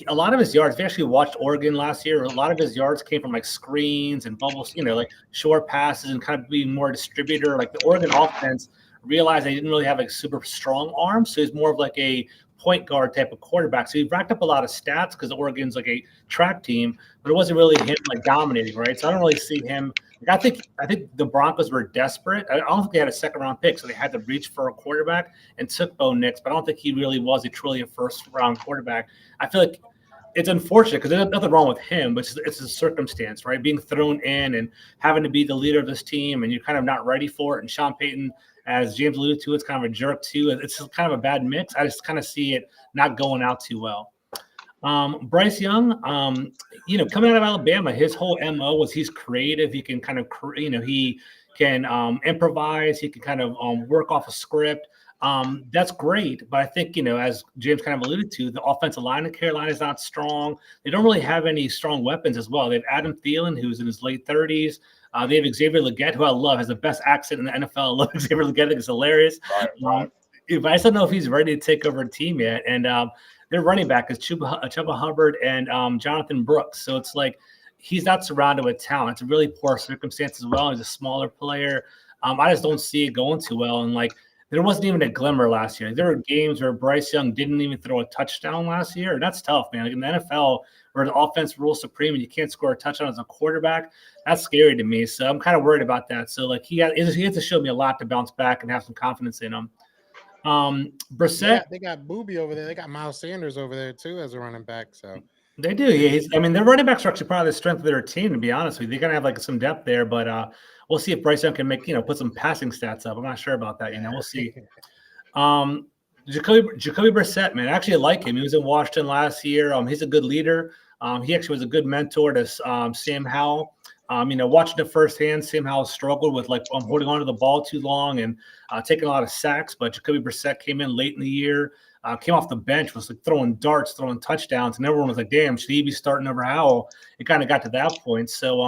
a lot of his yards. If you actually watched Oregon last year, a lot of his yards came from like screens and bubbles, like short passes and kind of being more distributor. Like the Oregon offense realized they didn't really have a super strong arm, so he's more of like a point guard type of quarterback. So he racked up a lot of stats because Oregon's like a track team, but it wasn't really him like dominating, right? So I don't really see him. Like I think the Broncos were desperate. I don't think they had a second round pick, so they had to reach for a quarterback and took Bo Nix, but I don't think he really was truly a first round quarterback. I feel like it's unfortunate because there's nothing wrong with him, but it's a circumstance, right? Being thrown in and having to be the leader of this team, and you're kind of not ready for it. And Sean Payton, as James alluded to, it's kind of a jerk too. It's kind of a bad mix. I just kind of see it not going out too well. Bryce Young, coming out of Alabama, his whole MO was he's creative. He can kind of, he can improvise. He can kind of work off a script. That's great. But I think, as James kind of alluded to, the offensive line in Carolina is not strong. They don't really have any strong weapons as well. They have Adam Thielen, who's in his late 30s. They have Xavier Legette, who I love, has the best accent in the NFL. I love Xavier Legette. I think it's hilarious. Right. But I just don't know if he's ready to take over a team yet. And their running back is Chuba Hubbard and Jonathan Brooks. So it's like he's not surrounded with talent. It's a really poor circumstance as well. He's a smaller player. I just don't see it going too well. And there wasn't even a glimmer last year. There were games where Bryce Young didn't even throw a touchdown last year. And that's tough, man. Like in the NFL, where the offense rules supreme and you can't score a touchdown as a quarterback, that's scary to me. So I'm kind of worried about that. So he has to show me a lot to bounce back and have some confidence in him. Brissett, yeah, they got Booby over there. They got Miles Sanders over there too as a running back. So they do. Yeah, their running backs are actually probably the strength of their team. To be honest with you, they're gonna have some depth there. But we'll see if Bryce Young can put some passing stats up. I'm not sure about that. We'll see. Jacoby Brissett, man, I actually like him. He was in Washington last year. He's a good leader. He actually was a good mentor to Sam Howell. Watching it firsthand, Sam Howell struggled with holding on to the ball too long and taking a lot of sacks. But Jacoby Brissett came in late in the year, came off the bench, was like throwing darts, throwing touchdowns, and everyone was like, "Damn, should he be starting over Howell?" It kind of got to that point. So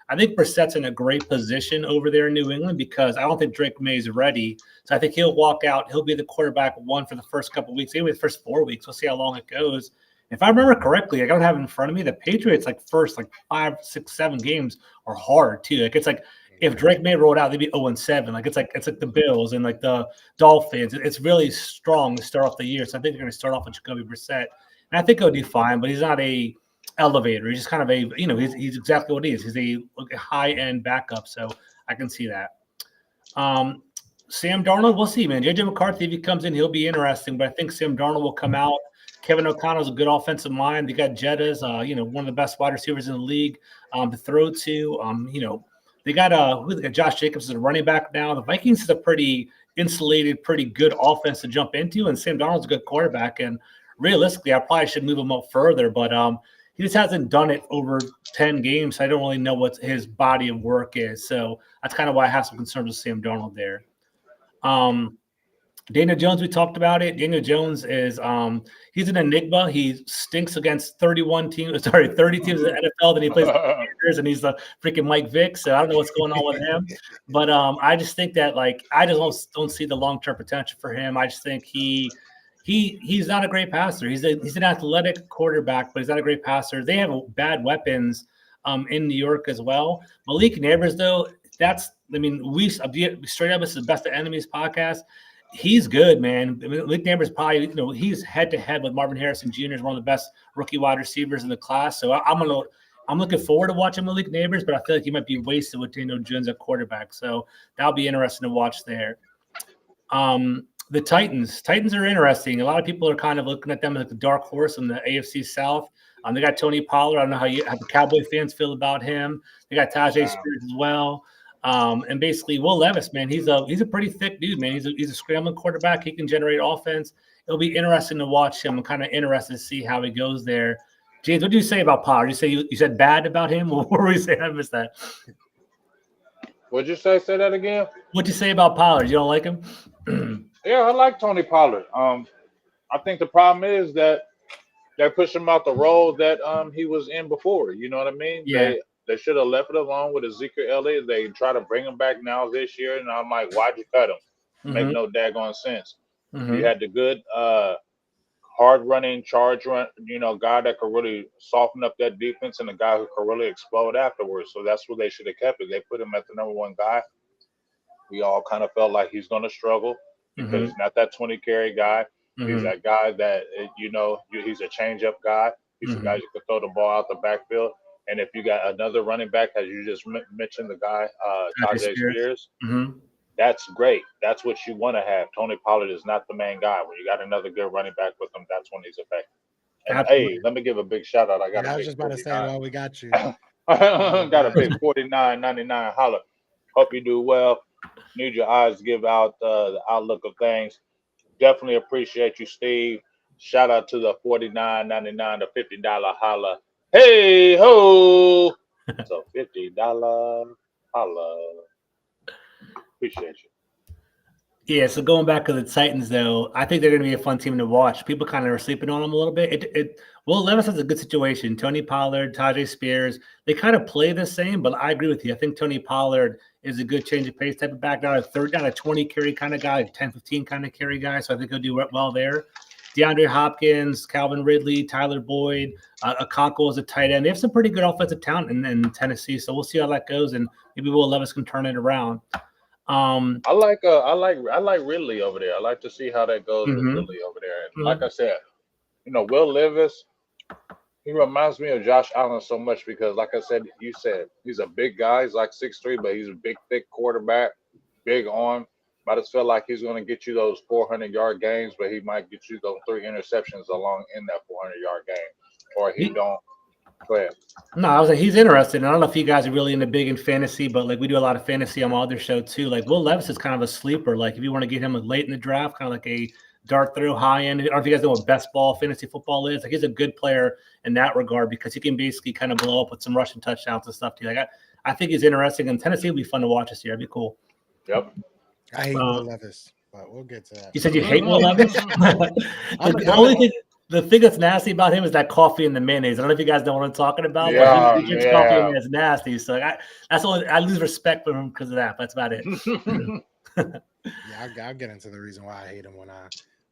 I think Brissett's in a great position over there in New England because I don't think Drake May is ready. So I think he'll walk out. He'll be the quarterback one for the first couple of weeks, maybe the first 4 weeks. We'll see how long it goes. If I remember correctly, I don't have it in front of me. The Patriots, like first, like 5, 6, 7 games are hard too. Like it's like if Drake May rolled out, they'd be 0-7. Like it's like the Bills and like the Dolphins. It's really strong to start off the year. So I think they're going to start off with Jacoby Brissett, and I think he'll do fine. But he's not a elevator. He's just kind of a he's exactly what he is. He's a high end backup. So I can see that. Sam Darnold, we'll see, man. JJ McCarthy, if he comes in, he'll be interesting. But I think Sam Darnold will come out. Kevin O'Connell's a good offensive mind. They got Jettas, one of the best wide receivers in the league to throw to. They got Josh Jacobs as a running back now. The Vikings is a pretty insulated, pretty good offense to jump into, and Sam Darnold's a good quarterback. And realistically, I probably should move him up further, but he just hasn't done it over 10 games. So I don't really know what his body of work is. So that's kind of why I have some concerns with Sam Darnold there. Daniel Jones, we talked about it. Daniel Jones is he's an enigma. He stinks against 30 teams in the NFL. Then he plays and he's the freaking Mike Vick. So I don't know what's going on with him. But I just think that I just don't see the long-term potential for him. I just think he's not a great passer. He's an athletic quarterback, but he's not a great passer. They have bad weapons in New York as well. Malik Neighbors, though, we straight up, this is the Best of Enemies podcast. He's good, man. Malik Neighbors probably, he's head to head with Marvin Harrison Jr. is one of the best rookie wide receivers in the class. So I'm looking forward to watching Malik Neighbors, but I feel like he might be wasted with Daniel Jones at quarterback. So that'll be interesting to watch there. The Titans are interesting. A lot of people are kind of looking at them as the dark horse in the AFC South. They got Tony Pollard. I don't know how the Cowboy fans feel about him. They got Tajay Spears as well. And basically Will Levis, man, he's a pretty thick dude, man. He's a scrambling quarterback. He can generate offense. It'll be interesting to watch him. I'm kind of interested to see how he goes there. James, what did you say about Pollard? You said bad about him? What were we saying? I missed that. What'd you say? Say that again. What'd you say about Pollard? You don't like him? Yeah, I like Tony Pollard. I think the problem is that they're pushing him out the role that he was in before. You know what I mean? Yeah. They should have left it alone with Ezekiel Elliott. They try to bring him back now this year, and I'm like, why'd you cut him? Mm-hmm. Make no daggone sense. Mm-hmm. You had the good hard running, charge run, guy that could really soften up that defense and a guy who could really explode afterwards. So that's what they should have kept it. They put him at the number one guy. We all kind of felt like he's going to struggle because he's not that 20 carry guy. Mm-hmm. He's that guy that, he's a change-up guy. He's a guy you could throw the ball out the backfield. And if you got another running back, as you just mentioned, the guy, Tajay Spears, that's great. That's what you want to have. Tony Pollard is not the main guy. When you got another good running back with him, that's when he's effective. And hey, let me give a big shout out. I was just about to say, well, we got you. Got a big $49.99 holler. Hope you do well. Need your eyes to give out the outlook of things. Definitely appreciate you, Steve. Shout out to the $49.99 to $50 holla. Hey ho! So $50 holla. Appreciate you. Yeah, so going back to the Titans, though, I think they're going to be a fun team to watch. People kind of are sleeping on them a little bit. Will Levis has a good situation. Tony Pollard, Tajay Spears, they kind of play the same, but I agree with you. I think Tony Pollard is a good change of pace type of back, not a 20 carry kind of guy, 10, 15 kind of carry guy. So I think he'll do well there. DeAndre Hopkins, Calvin Ridley, Tyler Boyd, Okonkwo is a tight end. They have some pretty good offensive talent in Tennessee, so we'll see how that goes, and maybe Will Levis can turn it around. I like Ridley over there. I like to see how that goes with Ridley over there. And like I said, Will Levis, he reminds me of Josh Allen so much because, like I said, he's a big guy. He's like 6'3", but he's a big, thick quarterback, big arm. I just feel like he's going to get you those 400-yard games, but he might get you those 3 interceptions along in that 400-yard game, or he don't. Go ahead. No, I was like, he's interested. I don't know if you guys are really into big in fantasy, but we do a lot of fantasy on my other show too. Will Levis is kind of a sleeper. If you want to get him late in the draft, kind of like a dart through high end. I don't know if you guys know what best ball fantasy football is. He's a good player in that regard because he can basically kind of blow up with some rushing touchdowns and stuff too. I think he's interesting, and Tennessee will be fun to watch this year. It'd be cool. Yep. I hate Will Levis. but we'll get to that. You said you hate Will Levis? The thing that's nasty about him is that coffee and the mayonnaise. I don't know if you guys know what I'm talking about, but he drinks coffee and it's nasty. So I lose respect for him because of that. That's about it. Yeah, I'll get into the reason why I hate him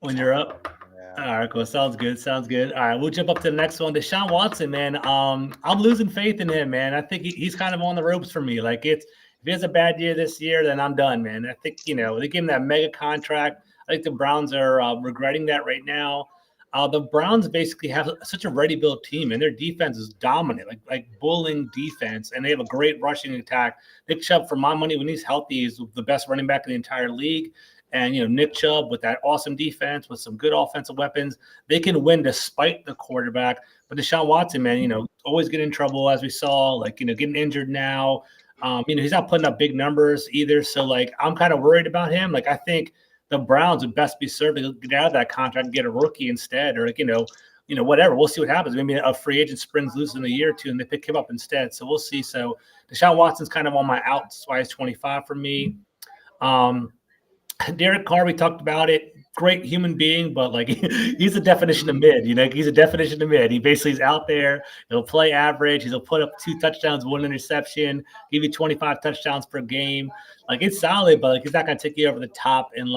when you're up. Yeah. All right, cool. Sounds good. All right, we'll jump up to the next one. Deshaun Watson, man. I'm losing faith in him, man. I think he's kind of on the ropes for me. Like if he has a bad year this year, then I'm done, man. I think they gave him that mega contract. I think the Browns are regretting that right now. The Browns basically have such a ready-built team, and their defense is dominant, like bullying defense, and they have a great rushing attack. Nick Chubb, for my money, when he's healthy, is the best running back in the entire league. And, Nick Chubb with that awesome defense, with some good offensive weapons, they can win despite the quarterback. But Deshaun Watson, man, always get in trouble, as we saw, getting injured now. He's not putting up big numbers either. So, I'm kind of worried about him. I think the Browns would best be served to get out of that contract and get a rookie instead, or whatever. We'll see what happens. Maybe a free agent springs loose in a year or two and they pick him up instead. So we'll see. So Deshaun Watson's kind of on my out. That's why he's 25 for me. Derek Carr, we talked about it. Great human being, but he's the definition of mid. He's a definition of mid. He basically is out there. He'll play average. He'll put up 2 touchdowns, 1 interception, give you 25 touchdowns per game. It's solid, but he's not going to take you over the top. And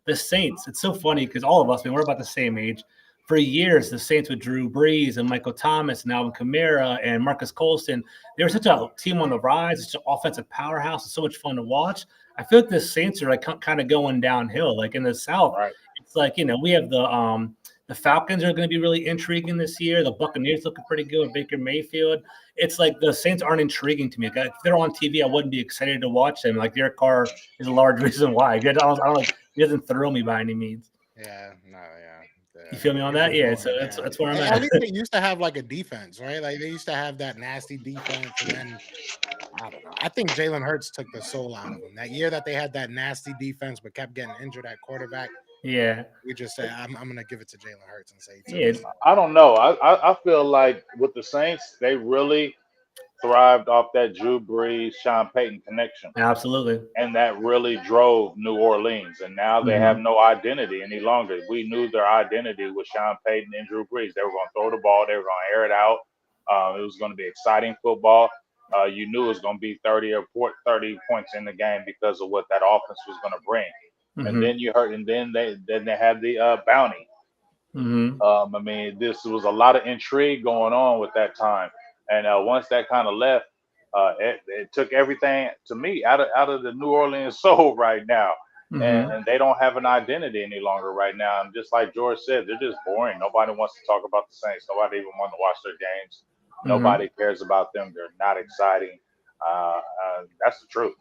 the Saints, it's so funny because all of us, we're about the same age. For years, the Saints with Drew Brees and Michael Thomas and Alvin Kamara and Marcus Colston, they were such a team on the rise. It's an offensive powerhouse. It's so much fun to watch. I feel like the Saints are kind of going downhill. In the South, right. It's we have the Falcons are going to be really intriguing this year. The Buccaneers looking pretty good with Baker Mayfield. It's the Saints aren't intriguing to me. If they're on TV, I wouldn't be excited to watch them. Derek Carr is a large reason why. He doesn't thrill me by any means. Yeah. You feel me on that? Yeah. So that's where I'm at. At least they used to have a defense, right? They used to have that nasty defense, and then I don't know. I think Jalen Hurts took the soul out of them. That year that they had that nasty defense but kept getting injured at quarterback. Yeah. We just say I'm gonna give it to Jalen Hurts and say I don't know. I feel like with the Saints, they really thrived off that Drew Brees, Sean Payton connection. Absolutely. And that really drove New Orleans. And now they have no identity any longer. We knew their identity was Sean Payton and Drew Brees. They were going to throw the ball. They were going to air it out. It was going to be exciting football. You knew it was going to be 30 points in the game because of what that offense was going to bring. And then you heard, and then they had the bounty. This was a lot of intrigue going on with that time. And once that kind of left, it took everything to me out of the New Orleans soul right now. And they don't have an identity any longer right now. And just like George said, they're just boring. Nobody wants to talk about the Saints. Nobody even wants to watch their games. Nobody cares about them. They're not exciting. That's the truth.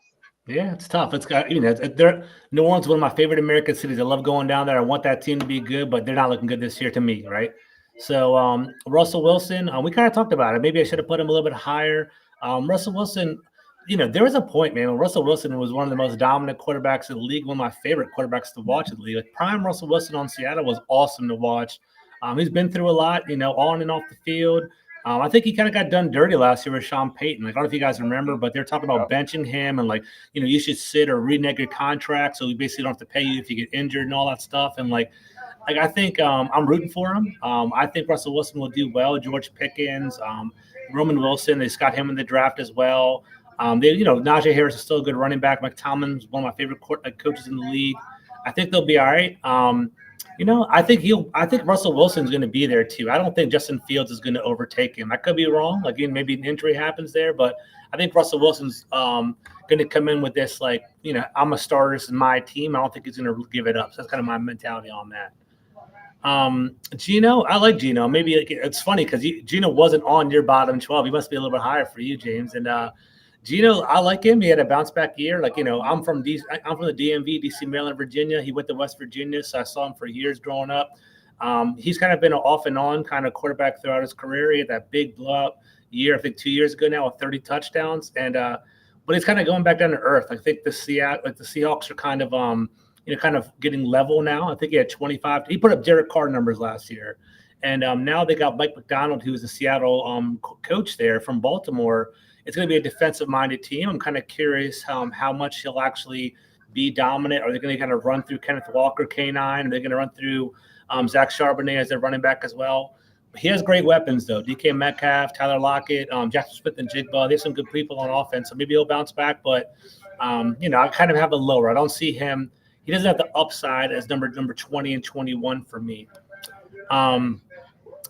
Yeah, it's tough. It's got New Orleans is one of my favorite American cities. I love going down there. I want that team to be good, but they're not looking good this year to me, right? So Russell Wilson, we kind of talked about it. Maybe I should have put him a little bit higher. Russell Wilson, there was a point, man, when Russell Wilson was one of the most dominant quarterbacks in the league, one of my favorite quarterbacks to watch in the league. Prime Russell Wilson on Seattle was awesome to watch. He's been through a lot, on and off the field. I think he kind of got done dirty last year with Sean Payton. I don't know if you guys remember, but they're talking about benching him and you should sit or renege your contract so we basically don't have to pay you if you get injured and all that stuff. And I think I'm rooting for him. I think Russell Wilson will do well. George Pickens, Roman Wilson, they just got him in the draft as well. Najee Harris is still a good running back. Mike Tomlin's one of my favorite coaches in the league. I think they'll be all right. I think Russell Wilson's going to be there too. I don't think Justin Fields is going to overtake him. I could be wrong. Maybe an injury happens there, but I think Russell Wilson's going to come in with this, I'm a starter. This is my team. I don't think he's going to give it up. So that's kind of my mentality on that. Gino, I like Gino. Maybe it's funny because Gino wasn't on your bottom 12. He must be a little bit higher for you, James. And Gino, I like him. He had a bounce back year. I'm from the DMV, DC, Maryland, Virginia. He went to West Virginia, so I saw him for years growing up. He's kind of been an off and on kind of quarterback throughout his career. He had that big blowout year, I think 2 years ago now, with 30 touchdowns. And but he's kind of going back down to earth. I think the Seahawks are kind of getting level now. I think he had 25. He put up Derek Carr numbers last year. And now they got Mike McDonald, who was the Seattle coach there from Baltimore. It's going to be a defensive-minded team. I'm kind of curious how much he'll actually be dominant? Are they going to kind of run through Kenneth Walker, K9? Are they going to run through Zach Charbonnet as their running back as well? He has great weapons, though. DK Metcalf, Tyler Lockett, Jackson Smith and Jigba. There's some good people on offense, so maybe he'll bounce back. But, I kind of have a lower. I don't see him. He doesn't have the upside as number 20 and 21 for me.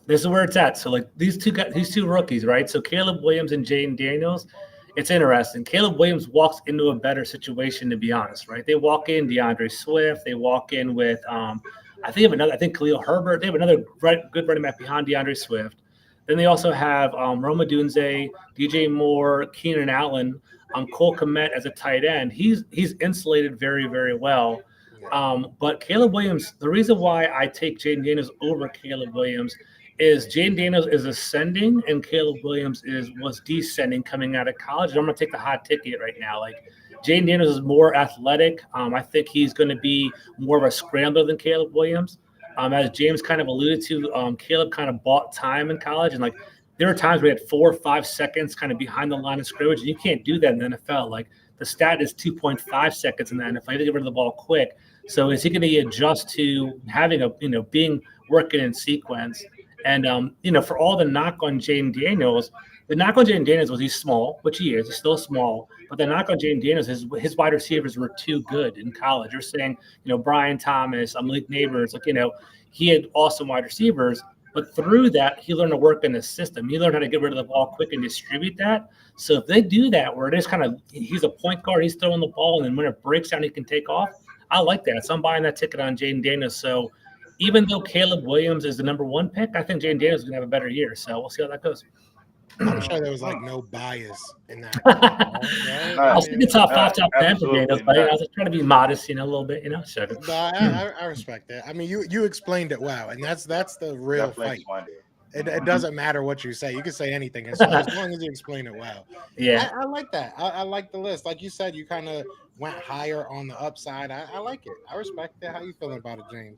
This is where it's at. So, like, these two rookies, right? So Caleb Williams and Jaden Daniels, it's interesting. Caleb Williams walks into a better situation, to be honest, right? They walk in DeAndre Swift. They walk in with I think Khalil Herbert. They have another good running back behind DeAndre Swift. Then they also have Roma Dunze, DJ Moore, Keenan Allen, Cole Kmet as a tight end. He's insulated very, very well. But Caleb Williams, the reason why I take Jaden Daniels over Caleb Williams is Jaden Daniels is ascending and Caleb Williams was descending coming out of college. I'm going to take the hot ticket right now. Like, Jaden Daniels is more athletic. I think he's going to be more of a scrambler than Caleb Williams. As James kind of alluded to, Caleb kind of bought time in college. And, like, there were times where he had 4 or 5 seconds kind of behind the line of scrimmage. And you can't do that in the NFL. Like, the stat is 2.5 seconds in the NFL. You have to get rid of the ball quick. So is he going to adjust to having being working in sequence? And, for all the knock on Jaden Daniels, the knock on Jaden Daniels was he's small, which he is. He's still small. But the knock on Jaden Daniels is his wide receivers were too good in college. You're saying, Brian Thomas, Malik Neighbors, he had awesome wide receivers. But through that, he learned to work in the system. He learned how to get rid of the ball quick and distribute that. So if they do that, where it is kind of he's a point guard, he's throwing the ball, and then when it breaks down, he can take off. I like that. So I'm buying that ticket on Jaden Daniels. So even though Caleb Williams is the number 1 pick, I think Jaden Daniels is going to have a better year. So we'll see how that goes. I'm sure there was like no bias in that. Right? I was thinking top 5, top 10 for absolutely Daniels, but not. I was trying to be modest, a little bit, So No, I respect that. I mean, you explained it well, and that's the real Definitely fight. explained it. It doesn't matter what you say. You can say anything as long as you explain it well. yeah. I like that. I like the list. Like you said, you kind of went higher on the upside. I like it. I respect it. How you feeling about it, James?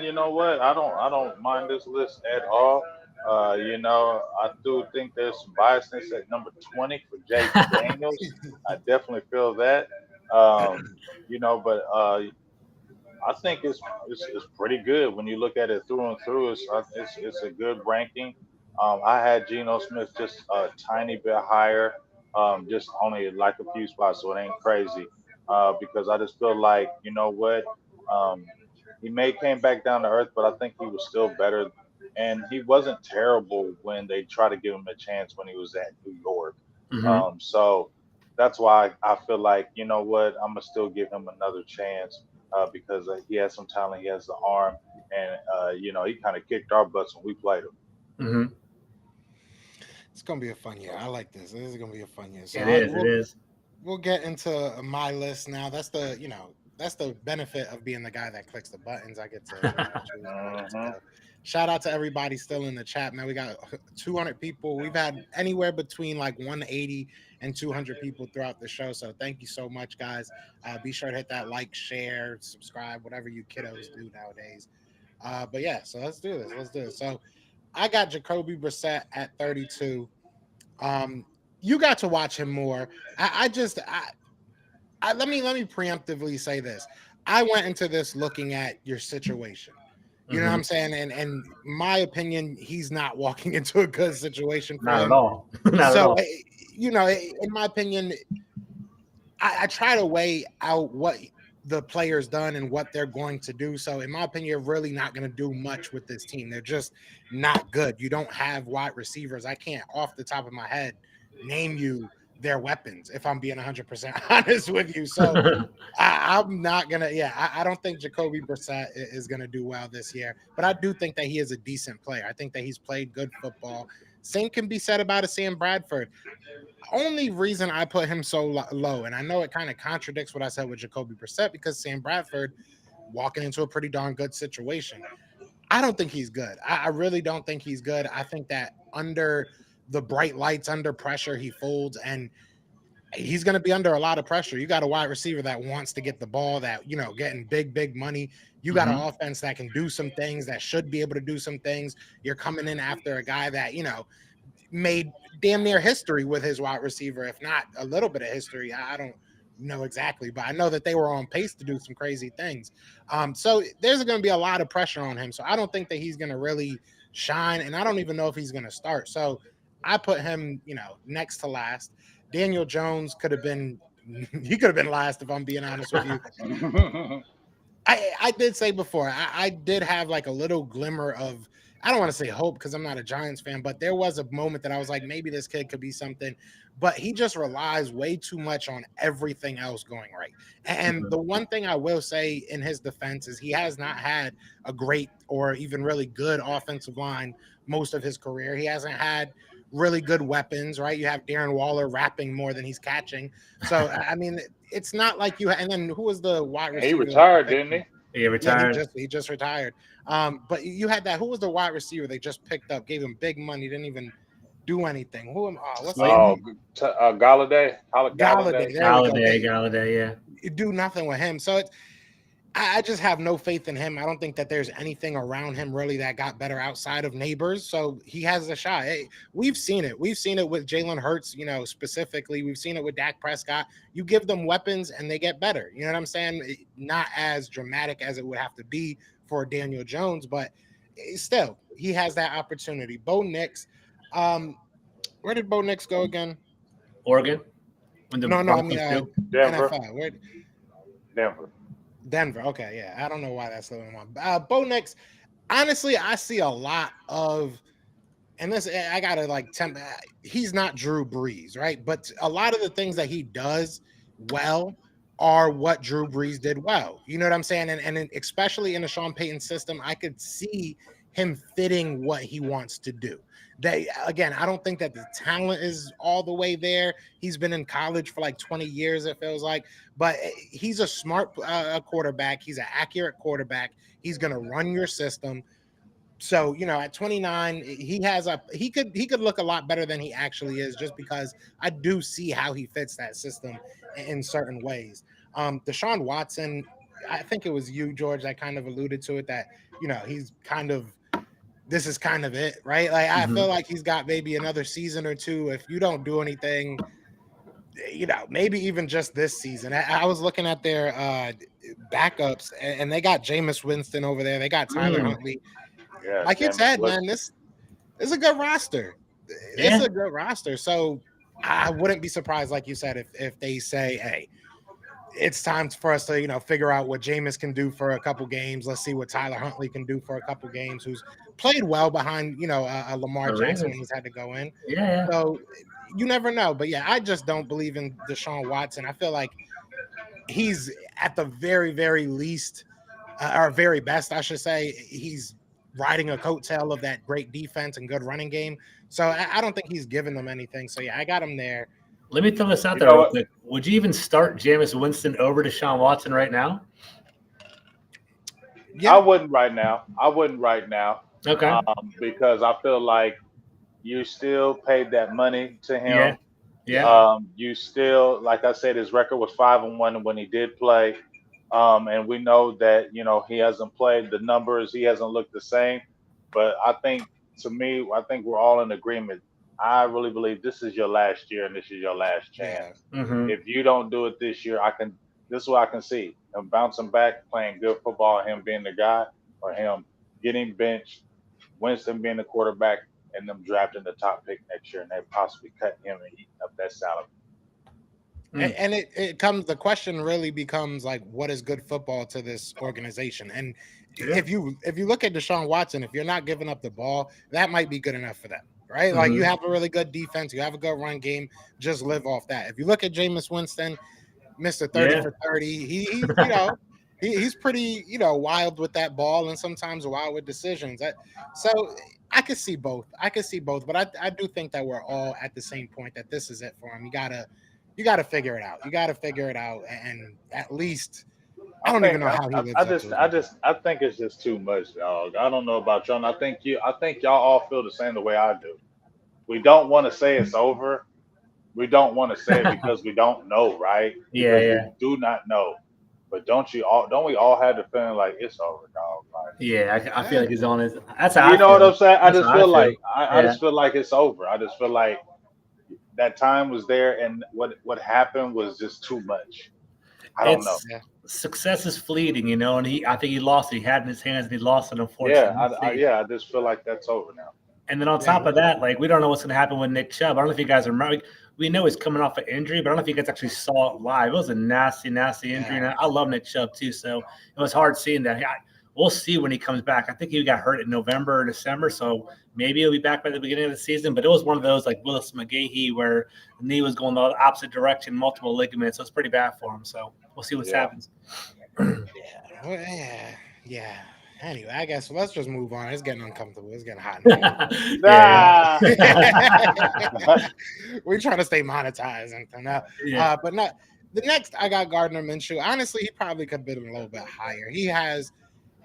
You know what? I don't mind this list at all. I do think there's some biasness at number 20 for Jaden Daniels. I definitely feel that. But I think it's pretty good when you look at it through and through. It's a good ranking. I had Geno Smith just a tiny bit higher, just only like a few spots, so it ain't crazy. Because I just feel like um, he may came back down to earth, but I think he was still better, and he wasn't terrible when they tried to give him a chance when he was at New York. Mm-hmm. So that's why I feel like I'm gonna still give him another chance because he has some talent, he has the arm, and he kind of kicked our butts when we played him. Mm-hmm. It's gonna be a fun year. I like this. This is gonna be a fun year. So It is. We'll get into my list now. That's the benefit of being the guy that clicks the buttons. I get to choose where to go. Shout out to everybody still in the chat, man. We got 200 people. We've had anywhere between like 180 and 200 people throughout the show. So thank you so much, guys. Be sure to hit that like, share, subscribe, whatever you kiddos do nowadays. But yeah, so let's do this. So I got Jacoby Brissett at 32. You got to watch him more. Let me preemptively say this. I went into this looking at your situation. You know what I'm saying? And my opinion, he's not walking into a good situation for Not him. at all. Not at all. In my opinion, I try to weigh out what the player's done and what they're going to do. So in my opinion, you're really not going to do much with this team. They're just not good. You don't have wide receivers. I can't off the top of my head name you their weapons, if I'm being 100% honest with you. So I'm not going to, I don't think Jacoby Brissett is going to do well this year, but I do think that he is a decent player. I think that he's played good football. Same can be said about a Sam Bradford. Only reason I put him so low, and I know it kind of contradicts what I said with Jacoby Brissett, because Sam Bradford walking into a pretty darn good situation. I don't think he's good. I really don't think he's good. I think that under the bright lights, under pressure, he folds, and he's going to be under a lot of pressure. You got a wide receiver that wants to get the ball, that, getting big money. You got an offense that can do some things, that should be able to do some things. You're coming in after a guy that, made damn near history with his wide receiver, if not a little bit of history. I don't know exactly, but I know that they were on pace to do some crazy things. So there's going to be a lot of pressure on him. So I don't think that he's going to really shine, and I don't even know if he's going to start. So I put him, next to last. Daniel Jones could have been he could have been last if I'm being honest with you. I did say before, I did have like a little glimmer of, I don't want to say hope because I'm not a Giants fan, but there was a moment that I was like, maybe this kid could be something, but he just relies way too much on everything else going right. And the one thing I will say in his defense is he has not had a great or even really good offensive line most of his career. He hasn't had really good weapons, right? You have Darren Waller rapping more than he's catching. So, I mean, it's not like you. And then who was the wide receiver? He retired, didn't he? He Yeah, retired. he just retired. But you had that. Who was the wide receiver they just picked up? Gave him big money. Didn't even do anything. What's his Slayton? name? Galladay. Galladay. There we go. Galladay, yeah. You do nothing with him. So I just have no faith in him. I don't think that there's anything around him really that got better outside of neighbors. So he has a shot. Hey, we've seen it. We've seen it with Jalen Hurts, specifically. We've seen it with Dak Prescott. You give them weapons and they get better. You know what I'm saying? Not as dramatic as it would have to be for Daniel Jones, but still, he has that opportunity. Bo Nix, where did Bo Nix go again? Oregon? When the No, I mean Denver. NFL. Denver. Denver. Okay, yeah. I don't know why that's the one. Bo Nix, honestly, I see a lot of, and this I gotta he's not Drew Brees, right? But a lot of the things that he does well are what Drew Brees did well. You know what I'm saying? And especially in the Sean Payton system, I could see him fitting what he wants to do. Again, I don't think that the talent is all the way there. He's been in college for like 20 years, it feels like, but he's a smart quarterback. He's an accurate quarterback. He's going to run your system. So, at 29, he could look a lot better than he actually is, just because I do see how he fits that system in certain ways. Deshaun Watson, I think it was you, George, that kind of alluded to it, that, he's this is kind of it, right? Like, I feel like he's got maybe another season or two. If you don't do anything, maybe even just this season. I was looking at their backups, and they got Jameis Winston over there. They got Tyler Huntley. Yeah, Like you said, man, this is a good roster. It's a good roster. So I wouldn't be surprised, like you said, if they say, hey, it's time for us to, figure out what Jameis can do for a couple games. Let's see what Tyler Huntley can do for a couple games, who's played well behind, Lamar Jackson when he's had to go in. Yeah. So you never know. But, yeah, I just don't believe in Deshaun Watson. I feel like he's at the very, very least, or very best, I should say, he's riding a coattail of that great defense and good running game. So I don't think he's giving them anything. So, yeah, I got him there. Let me throw this out there real quick. Would you even start Jameis Winston over Deshaun Watson right now? Yeah. I wouldn't right now. Okay. Because I feel like you still paid that money to him. Yeah. You still, like I said, his record was 5-1 when he did play. And we know that, he hasn't played the numbers. He hasn't looked the same. But I think we're all in agreement. I really believe this is your last year and this is your last chance. Yeah. If you don't do it this year, this is what I can see. Him bouncing back, playing good football, him being the guy, or him getting benched, Winston being the quarterback, and them drafting the top pick next year, and they possibly cutting him and eating up that salary. And the question really becomes like, what is good football to this organization? And if you look at Deshaun Watson, if you're not giving up the ball, that might be good enough for them, right? Like, you have a really good defense, you have a good run game, just live off that. If you look at Jameis Winston, Mr. 30 for 30, he's pretty, wild with that ball and sometimes wild with decisions. So I could see both. But I do think that we're all at the same point that this is it for him. You gotta figure it out. And at least I don't even know how he lives up to it. I think it's just too much, dog. I don't know about y'all. I think y'all all feel the same the way I do. We don't want to say it's over. We don't want to say it because we don't know, right? We do not know. But don't we all have the feeling like it's over, dog? Like, I feel like he's on his. That's how you know what I'm saying. I just feel like I just feel like it's over. I just feel like that time was there, and what happened was just too much. I don't know. It's success is fleeting, and I think he lost it. He had it in his hands and he lost it, Yeah, unfortunately. We'll see. yeah, I just feel like that's over now. And then on Yeah. top of that, like we don't know what's going to happen with Nick Chubb. I don't know if you guys remember. Like, we know he's coming off an injury, but I don't know if you guys actually saw it live. It was a nasty, nasty injury, and I love Nick Chubb too. So it was hard seeing that. We'll see when he comes back. I think he got hurt in November or December, so maybe he'll be back by the beginning of the season. But it was one of those like Willis McGahee where the knee was going the opposite direction, multiple ligaments. So it's pretty bad for him. So we'll see what happens. Yeah. Anyway, I guess let's just move on. It's getting uncomfortable. It's getting hot. Nah. We're trying to stay monetized and but not the next. I got Gardner Minshew. Honestly, he probably could have been a little bit higher. He has.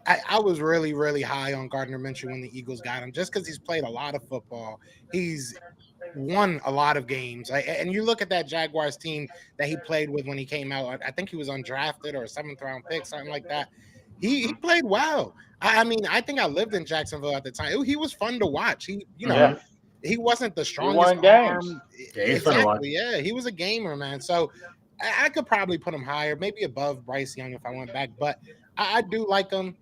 I was really, really high on Gardner Minshew when the Eagles got him, just because he's played a lot of football. He's won a lot of games. And you look at that Jaguars team that he played with when he came out. I think he was undrafted or a 7th-round pick, something like that. He played well. I mean, I think I lived in Jacksonville at the time. He was fun to watch. He wasn't the strongest arm. Yeah, he's fun to watch. Yeah, he was a gamer, man. So I could probably put him higher, maybe above Bryce Young if I went back. But I do like him.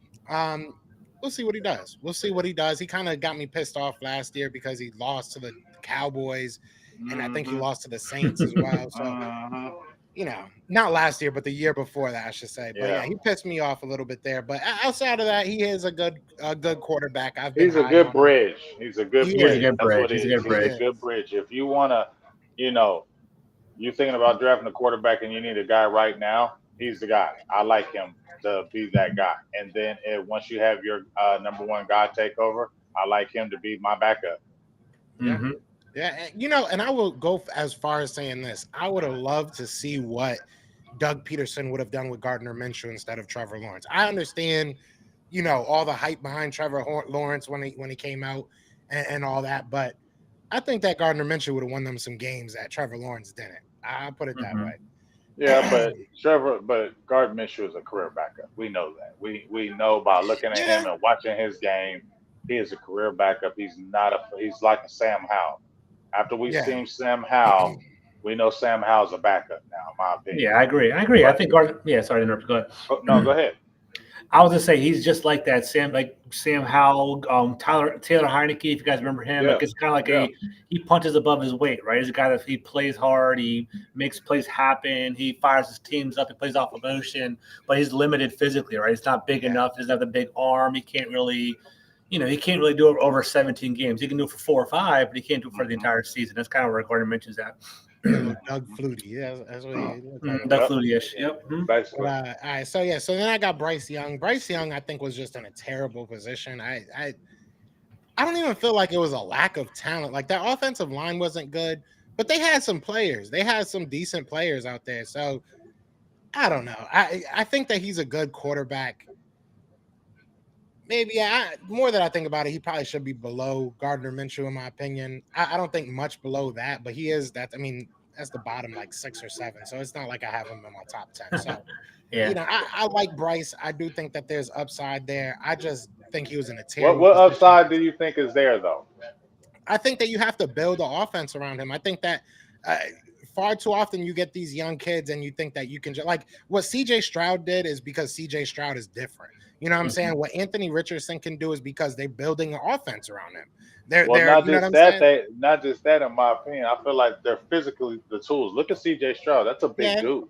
We'll see what he does. He kind of got me pissed off last year because he lost to the Cowboys, and I think he lost to the Saints as well. So, not last year, but the year before that, I should say. But yeah, he pissed me off a little bit there. But outside of that, he is a good quarterback. He's a good bridge. He's a good bridge. He's a good bridge. If you want to, you're thinking about drafting a quarterback and you need a guy right now, he's the guy. I like him to be that guy. And then once you have your number one guy take over, I like him to be my backup. Mm-hmm. Yeah, and I will go as far as saying this. I would have loved to see what Doug Peterson would have done with Gardner Minshew instead of Trevor Lawrence. I understand, all the hype behind Trevor Lawrence when he came out and all that, but I think that Gardner Minshew would have won them some games that Trevor Lawrence didn't. I'll put it that way. Yeah, but Gardner Minshew is a career backup. We know that. We know by looking at him and watching his game, he is a career backup. He's like a Sam Howell. After we've seen Sam Howell, we know Sam Howell's a backup now, in my opinion. Yeah, I agree. But, I think Gardner. Yeah, sorry to interrupt. Go ahead. No, go ahead. I was gonna say he's just like that Sam Howell, Taylor Heineke. If you guys remember him, it's kind of like he punches above his weight, right? He's a guy that he plays hard, he makes plays happen, he fires his teams up, he plays off emotion, but he's limited physically, right? He's not big enough. He doesn't have the big arm. He can't really, he can't really do it over 17 games. He can do it for 4 or 5, but he can't do it for the entire season. That's kind of where Gardner mentions that. Doug Flutie, that's what he looked like. Doug Flutie-ish. Yep. All right, so then I got Bryce Young. Bryce Young, I think, was just in a terrible position. I don't even feel like it was a lack of talent. Like, that offensive line wasn't good, but they had some players. They had some decent players out there. So I don't know. I think that he's a good quarterback. Maybe more that I think about it, he probably should be below Gardner Minshew, in my opinion. I don't think much below that, but he is that. I mean, that's the bottom, like 6 or 7. So it's not like I have him in my top 10. So, I like Bryce. I do think that there's upside there. I just think he was in a terrible What upside do you think is there, though? I think that you have to build the offense around him. I think that far too often you get these young kids and you think that you can like what CJ Stroud did is because CJ Stroud is different. You know what I'm saying? What Anthony Richardson can do is because they're building an offense around him. Not just that, in my opinion. I feel like they're physically the tools. Look at CJ Stroud. That's a big dude.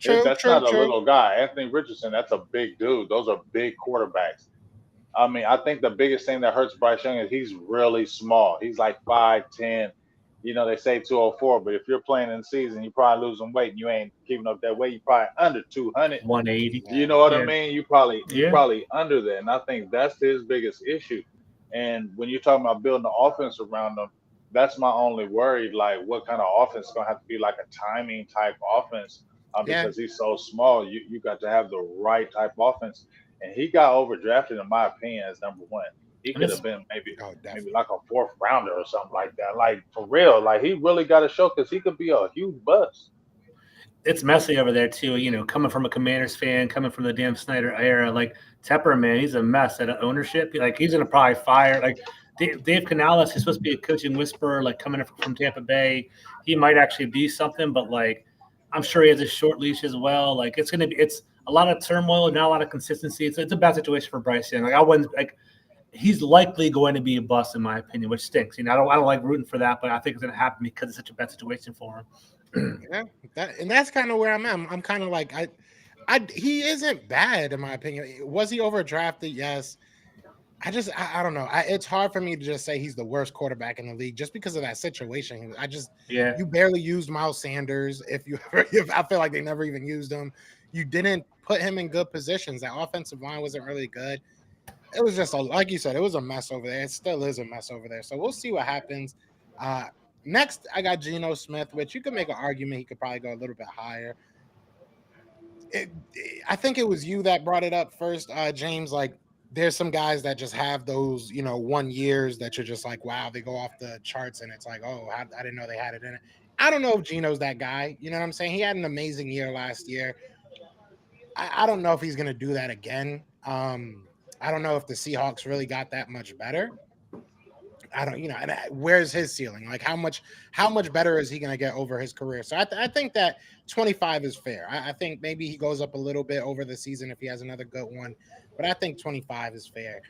That's not a little guy. Anthony Richardson, that's a big dude. Those are big quarterbacks. I mean, I think the biggest thing that hurts Bryce Young is he's really small. He's like 5'10". They say 204, but if you're playing in the season, you're probably losing weight and you ain't keeping up that weight. You're probably under 200. 180. You know what I mean? You're probably under that. And I think that's his biggest issue. And when you're talking about building the offense around him, that's my only worry. Like, what kind of offense is going to have to be like a timing type offense because he's so small. You got to have the right type of offense. And he got overdrafted, in my opinion, as number 1. He could have been maybe like a 4th rounder or something like that. Like, for real, like he really got to show because he could be a huge bust. It's messy over there too. Coming from a Commanders fan, coming from the Dan Snyder era, like Tepper, man, he's a mess at ownership. Like he's gonna probably fire. Like Dave Canales is supposed to be a coaching whisperer, like coming in from Tampa Bay. He might actually be something, but like I'm sure he has a short leash as well. Like it's a lot of turmoil, not a lot of consistency. It's a bad situation for Bryce Young. Like I wouldn't like he's likely going to be a bust in my opinion, which stinks. I don't like rooting for that, but I think it's going to happen because it's such a bad situation for him. Yeah, that's kind of where I'm at. I'm kind of like he isn't bad in my opinion. Was he overdrafted? Yes. I don't know. It's hard for me to just say he's the worst quarterback in the league just because of that situation. You barely used Miles Sanders. If I feel like they never even used him. You didn't put him in good positions. That offensive line wasn't really good. It was just like you said, it was a mess over there. It still is a mess over there. So we'll see what happens. Next, I got Geno Smith, which you could make an argument he could probably go a little bit higher. I think it was you that brought it up first, James. Like, there's some guys that just have those, 1 years that you're just like, wow, they go off the charts, and it's like, oh, I didn't know they had it in it. I don't know if Geno's that guy. You know what I'm saying? He had an amazing year last year. I don't know if he's going to do that again. I don't know if the Seahawks really got that much better. I don't, and where's his ceiling? Like, how much better is he going to get over his career? So I think that 25 is fair. I think maybe he goes up a little bit over the season if he has another good one, but I think 25 is fair.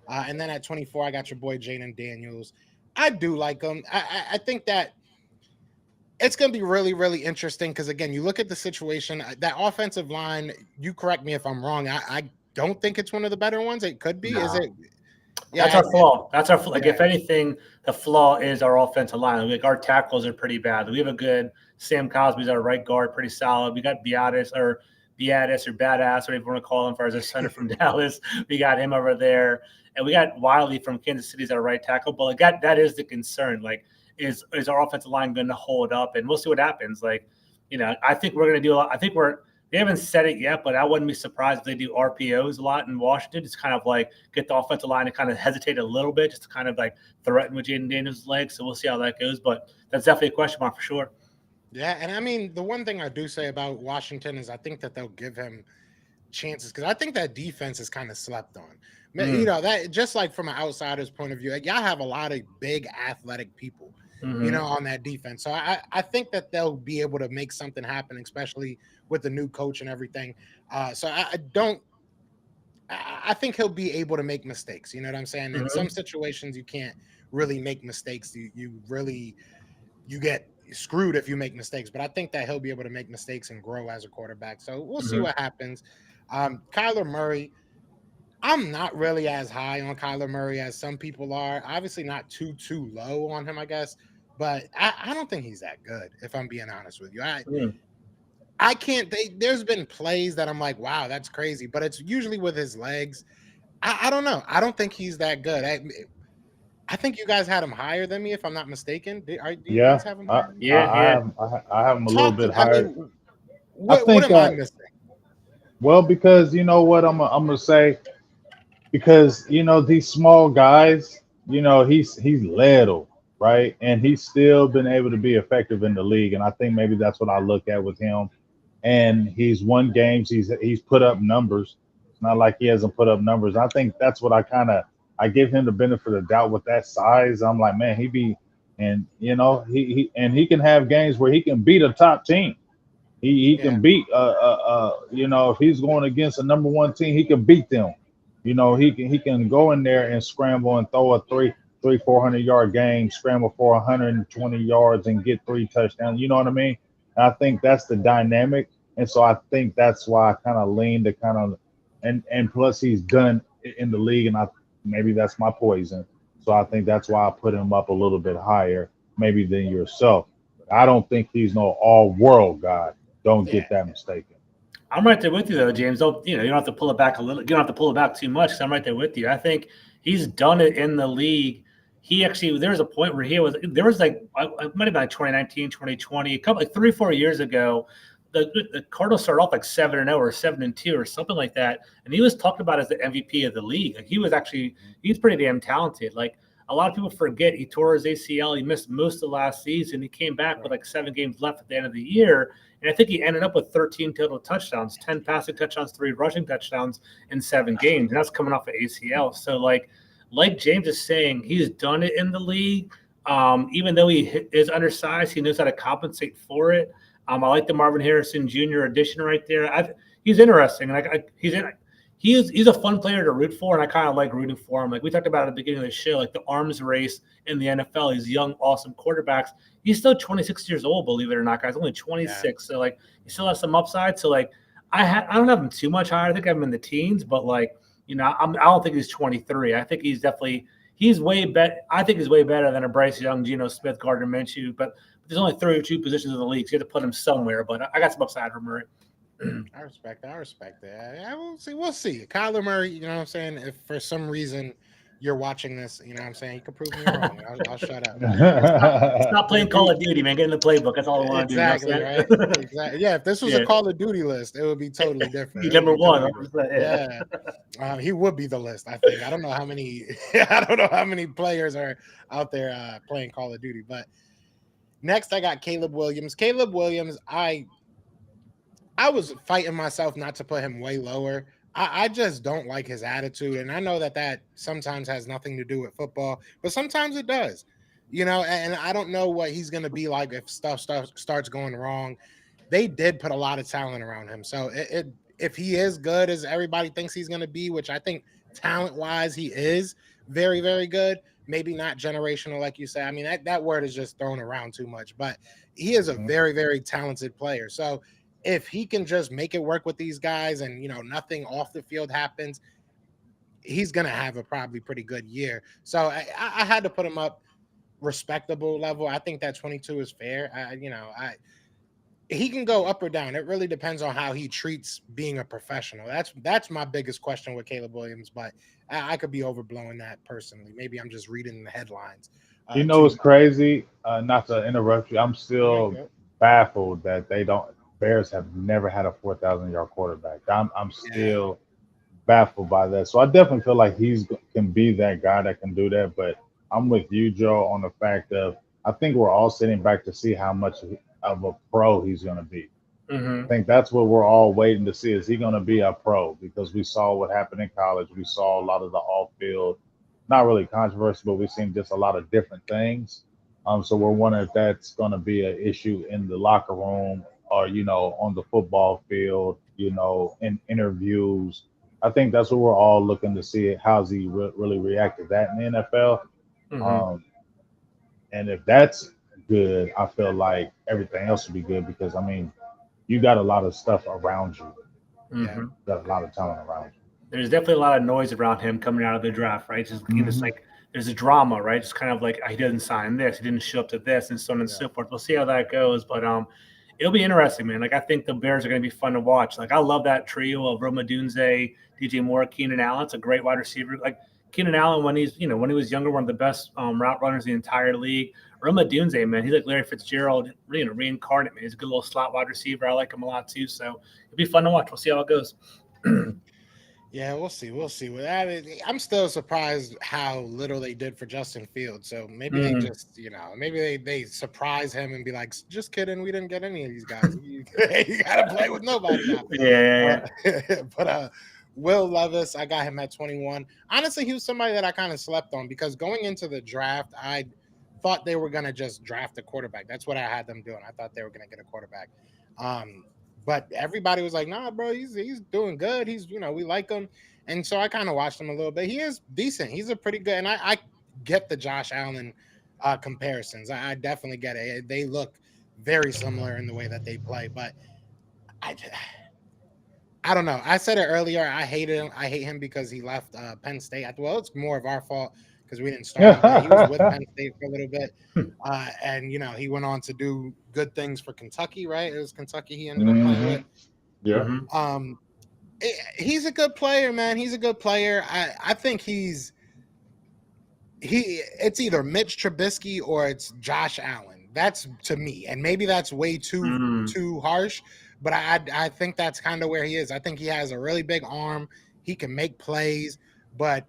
And then at 24, I got your boy Jaden Daniels. I do like him. I think that it's going to be really, really interesting because, again, you look at the situation, that offensive line, you correct me if I'm wrong. I don't think it's one of the better ones. It could be. No. Is it? Yeah, that's our flaw. That's our like. Yeah. If anything, the flaw is our offensive line. Like our tackles are pretty bad. We have a good Sam Cosby's our right guard, pretty solid. We got Badass or whatever you want to call him, for as a center from Dallas. We got him over there, and we got Wiley from Kansas City's our right tackle. But like that is the concern. Like, is our offensive line going to hold up? And we'll see what happens. Like, I think we're going to do a lot. I think they haven't said it yet, but I wouldn't be surprised if they do RPOs a lot in Washington. It's kind of like get the offensive line to kind of hesitate a little bit, just to kind of like threaten with Jaden Daniels' legs. So we'll see how that goes. But that's definitely a question mark for sure. Yeah, and I mean, the one thing I do say about Washington is I think that they'll give him chances because I think that defense is kind of slept on. That just like from an outsider's point of view, like, y'all have a lot of big athletic people. On that defense. So I think that they'll be able to make something happen, especially with the new coach and everything. So I think he'll be able to make mistakes. You know what I'm saying? In some situations, you can't really make mistakes. You get screwed if you make mistakes. But I think that he'll be able to make mistakes and grow as a quarterback. So we'll see what happens. Kyler Murray. I'm not really as high on Kyler Murray as some people are. Obviously not too low on him, I guess. But I don't think he's that good, if I'm being honest with you. I can't. There's been plays that I'm like, wow, that's crazy. But it's usually with his legs. I don't know. I don't think he's that good. I think you guys had him higher than me, if I'm not mistaken. Do you guys have him higher? I have him a little bit higher. What am I missing? Well, because you know what I'm gonna say. Because these small guys, he's little, right? And he's still been able to be effective in the league. And I think maybe that's what I look at with him. And he's won games. He's put up numbers. It's not like he hasn't put up numbers. I think that's what I give him the benefit of the doubt with that size. I'm like, man, he can have games where he can beat a top team. He can beat if he's going against a number one team, he can beat them. He can go in there and scramble and throw a 400-yard game, scramble for 120 yards and get 3 touchdowns. You know what I mean? And I think that's the dynamic. And so I think that's why I kind of lean to and plus he's done in the league, and maybe that's my poison. So I think that's why I put him up a little bit higher maybe than yourself. I don't think he's no all-world guy. Don't get that mistaken. I'm right there with you, though, James. You don't have to pull it back a little. You don't have to pull it back too much. I'm right there with you. I think he's done it in the league. There was a point where there was like, it might have been like 2019, 2020, 3-4 years ago. The Cardinals started off like 7-0 or 7-2 or something like that. And he was talked about as the MVP of the league. Like he's pretty damn talented. Like a lot of people forget he tore his ACL. He missed most of last season. He came back with like 7 games left at the end of the year. And I think he ended up with 13 total touchdowns, 10 passing touchdowns, 3 rushing touchdowns in 7 games. And that's coming off of ACL. So, like, like James is saying, he's done it in the league. Even though he is undersized, he knows how to compensate for it. I like the Marvin Harrison Jr. addition right there. He's interesting, and he's a fun player to root for, and I kind of like rooting for him. Like we talked about at the beginning of the show, like the arms race in the NFL. These young, awesome quarterbacks. He's still 26 years old, believe it or not, guys. Only 26, so like he still has some upside. So like I don't have him too much higher. I think I have him in the teens, but like I don't think he's 23. I think he's way better. I think he's way better than a Bryce Young, Geno Smith, Gardner Minshew. But there's only 32 positions in the league, so you have to put him somewhere. But I got some upside from Murray. I respect that. Yeah, we'll see. Kyler Murray, you know what I'm saying? If for some reason you're watching this, you know what I'm saying, you can prove me wrong. I'll shut up. Stop playing Call of Duty, man. Get in the playbook. That's all I want to do. Exactly, right? Exactly. Yeah, if this was a Call of Duty list, it would be totally different. He's number one. He would be the list, I think. I don't know how many players are out there playing Call of Duty. But next I got Caleb Williams. Caleb Williams, I was fighting myself not to put him way lower. I just don't like his attitude. And I know that sometimes has nothing to do with football, but sometimes it does, and I don't know what he's going to be like if stuff starts going wrong. They did put a lot of talent around him. So if he is good as everybody thinks he's going to be, which I think talent-wise he is very, very good, maybe not generational like you say. I mean, that word is just thrown around too much, but he is a very, very talented player. So if he can just make it work with these guys and, nothing off the field happens, he's going to have a probably pretty good year. So I had to put him up respectable level. I think that 22 is fair. He can go up or down. It really depends on how he treats being a professional. That's my biggest question with Caleb Williams, but I could be overblowing that personally. Maybe I'm just reading the headlines. It's crazy. Not to interrupt you. I'm still baffled that Bears have never had a 4,000-yard quarterback. I'm still baffled by that. So I definitely feel like can be that guy that can do that. But I'm with you, Joe, on the fact of I think we're all sitting back to see how much of a pro he's going to be. Mm-hmm. I think that's what we're all waiting to see. Is he going to be a pro? Because we saw what happened in college. We saw a lot of the off-field, not really controversy, but we've seen just a lot of different things. So we're wondering if that's going to be an issue in the locker room or, on the football field, in interviews. I think that's what we're all looking to see. How's he really react to that in the NFL? Mm-hmm. And if that's good, I feel like everything else would be good because, you got a lot of stuff around you. Mm-hmm. You got a lot of talent around you. There's definitely a lot of noise around him coming out of the draft, right? Just like there's a drama, right? Just kind of like he doesn't sign this, he didn't show up to this, and so on and so forth. We'll see how that goes, but it'll be interesting, man. Like I think the Bears are going to be fun to watch. Like I love that trio of Roma Dunze, DJ Moore, Keenan Allen. It's a great wide receiver. Like Keenan Allen, when he was younger, one of the best route runners in the entire league. Roma Dunze, man, he's like Larry Fitzgerald, reincarnate, man. He's a good little slot wide receiver. I like him a lot too. So it'll be fun to watch. We'll see how it goes. Yeah, we'll see. With that, I'm still surprised how little they did for Justin Fields. So maybe they just, maybe they surprise him and be like, "Just kidding, we didn't get any of these guys. You got to play with nobody now." Yeah. But Will Levis, I got him at 21. Honestly, he was somebody that I kind of slept on because going into the draft, I thought they were gonna just draft a quarterback. That's what I had them doing. I thought they were gonna get a quarterback. But everybody was like, "Nah, bro, he's doing good. He's, we like him." And so I kind of watched him a little bit. He is decent. He's a pretty good. And I get the Josh Allen comparisons. I definitely get it. They look very similar in the way that they play. But I don't know. I said it earlier. I hate him because he left Penn State. Well, it's more of our fault because we didn't start him. He was with Penn State for a little bit. And, he went on to do good things for Kentucky, right? It was Kentucky he ended up playing with. Yeah. He's a good player, man. He's a good player. I think it's either Mitch Trubisky or it's Josh Allen. That's to me. And maybe that's way too harsh, but I think that's kind of where he is. I think he has a really big arm. He can make plays, but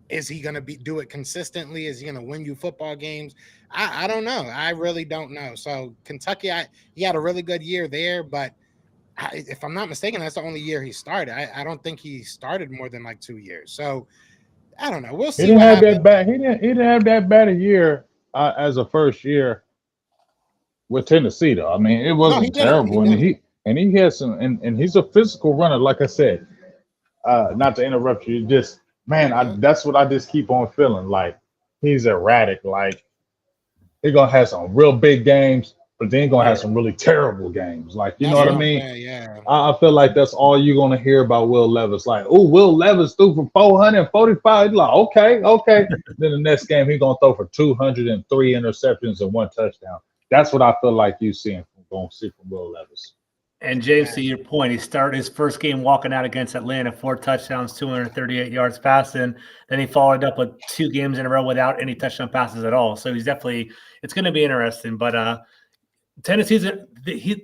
is he going to do it consistently? Is he going to win you football games? I don't know. I really don't know. So Kentucky, he had a really good year there, but if I'm not mistaken, that's the only year he started. I don't think he started more than like 2 years. So I don't know. We'll He see didn't what have that happens. bad. He didn't have that bad a year as a first year with Tennessee though. I mean, it No, he wasn't didn't. He terrible, and didn't. he has some, and he's a physical runner. Like I said, not to interrupt you, just man, You're good. that's what I just keep on feeling like he's erratic. Like he's gonna have some real big games, but then he's gonna have Yeah. some really terrible games. Like you know That's what what I Yeah. I'm mean? saying. Yeah. I feel like that's all you're gonna hear about Will Levis. Like, oh, Will Levis threw for 445. Like, okay, okay. Then the next game he's gonna throw for 203 interceptions and one touchdown. That's what I feel like you seeing gonna see from Will Levis. And James, Yeah. to your point, he started his first game walking out against Atlanta, 4 touchdowns, 238 yards passing. Then he followed up with 2 games in a row without any touchdown passes at all. So he's definitely, it's going to be interesting. But Tennessee's they're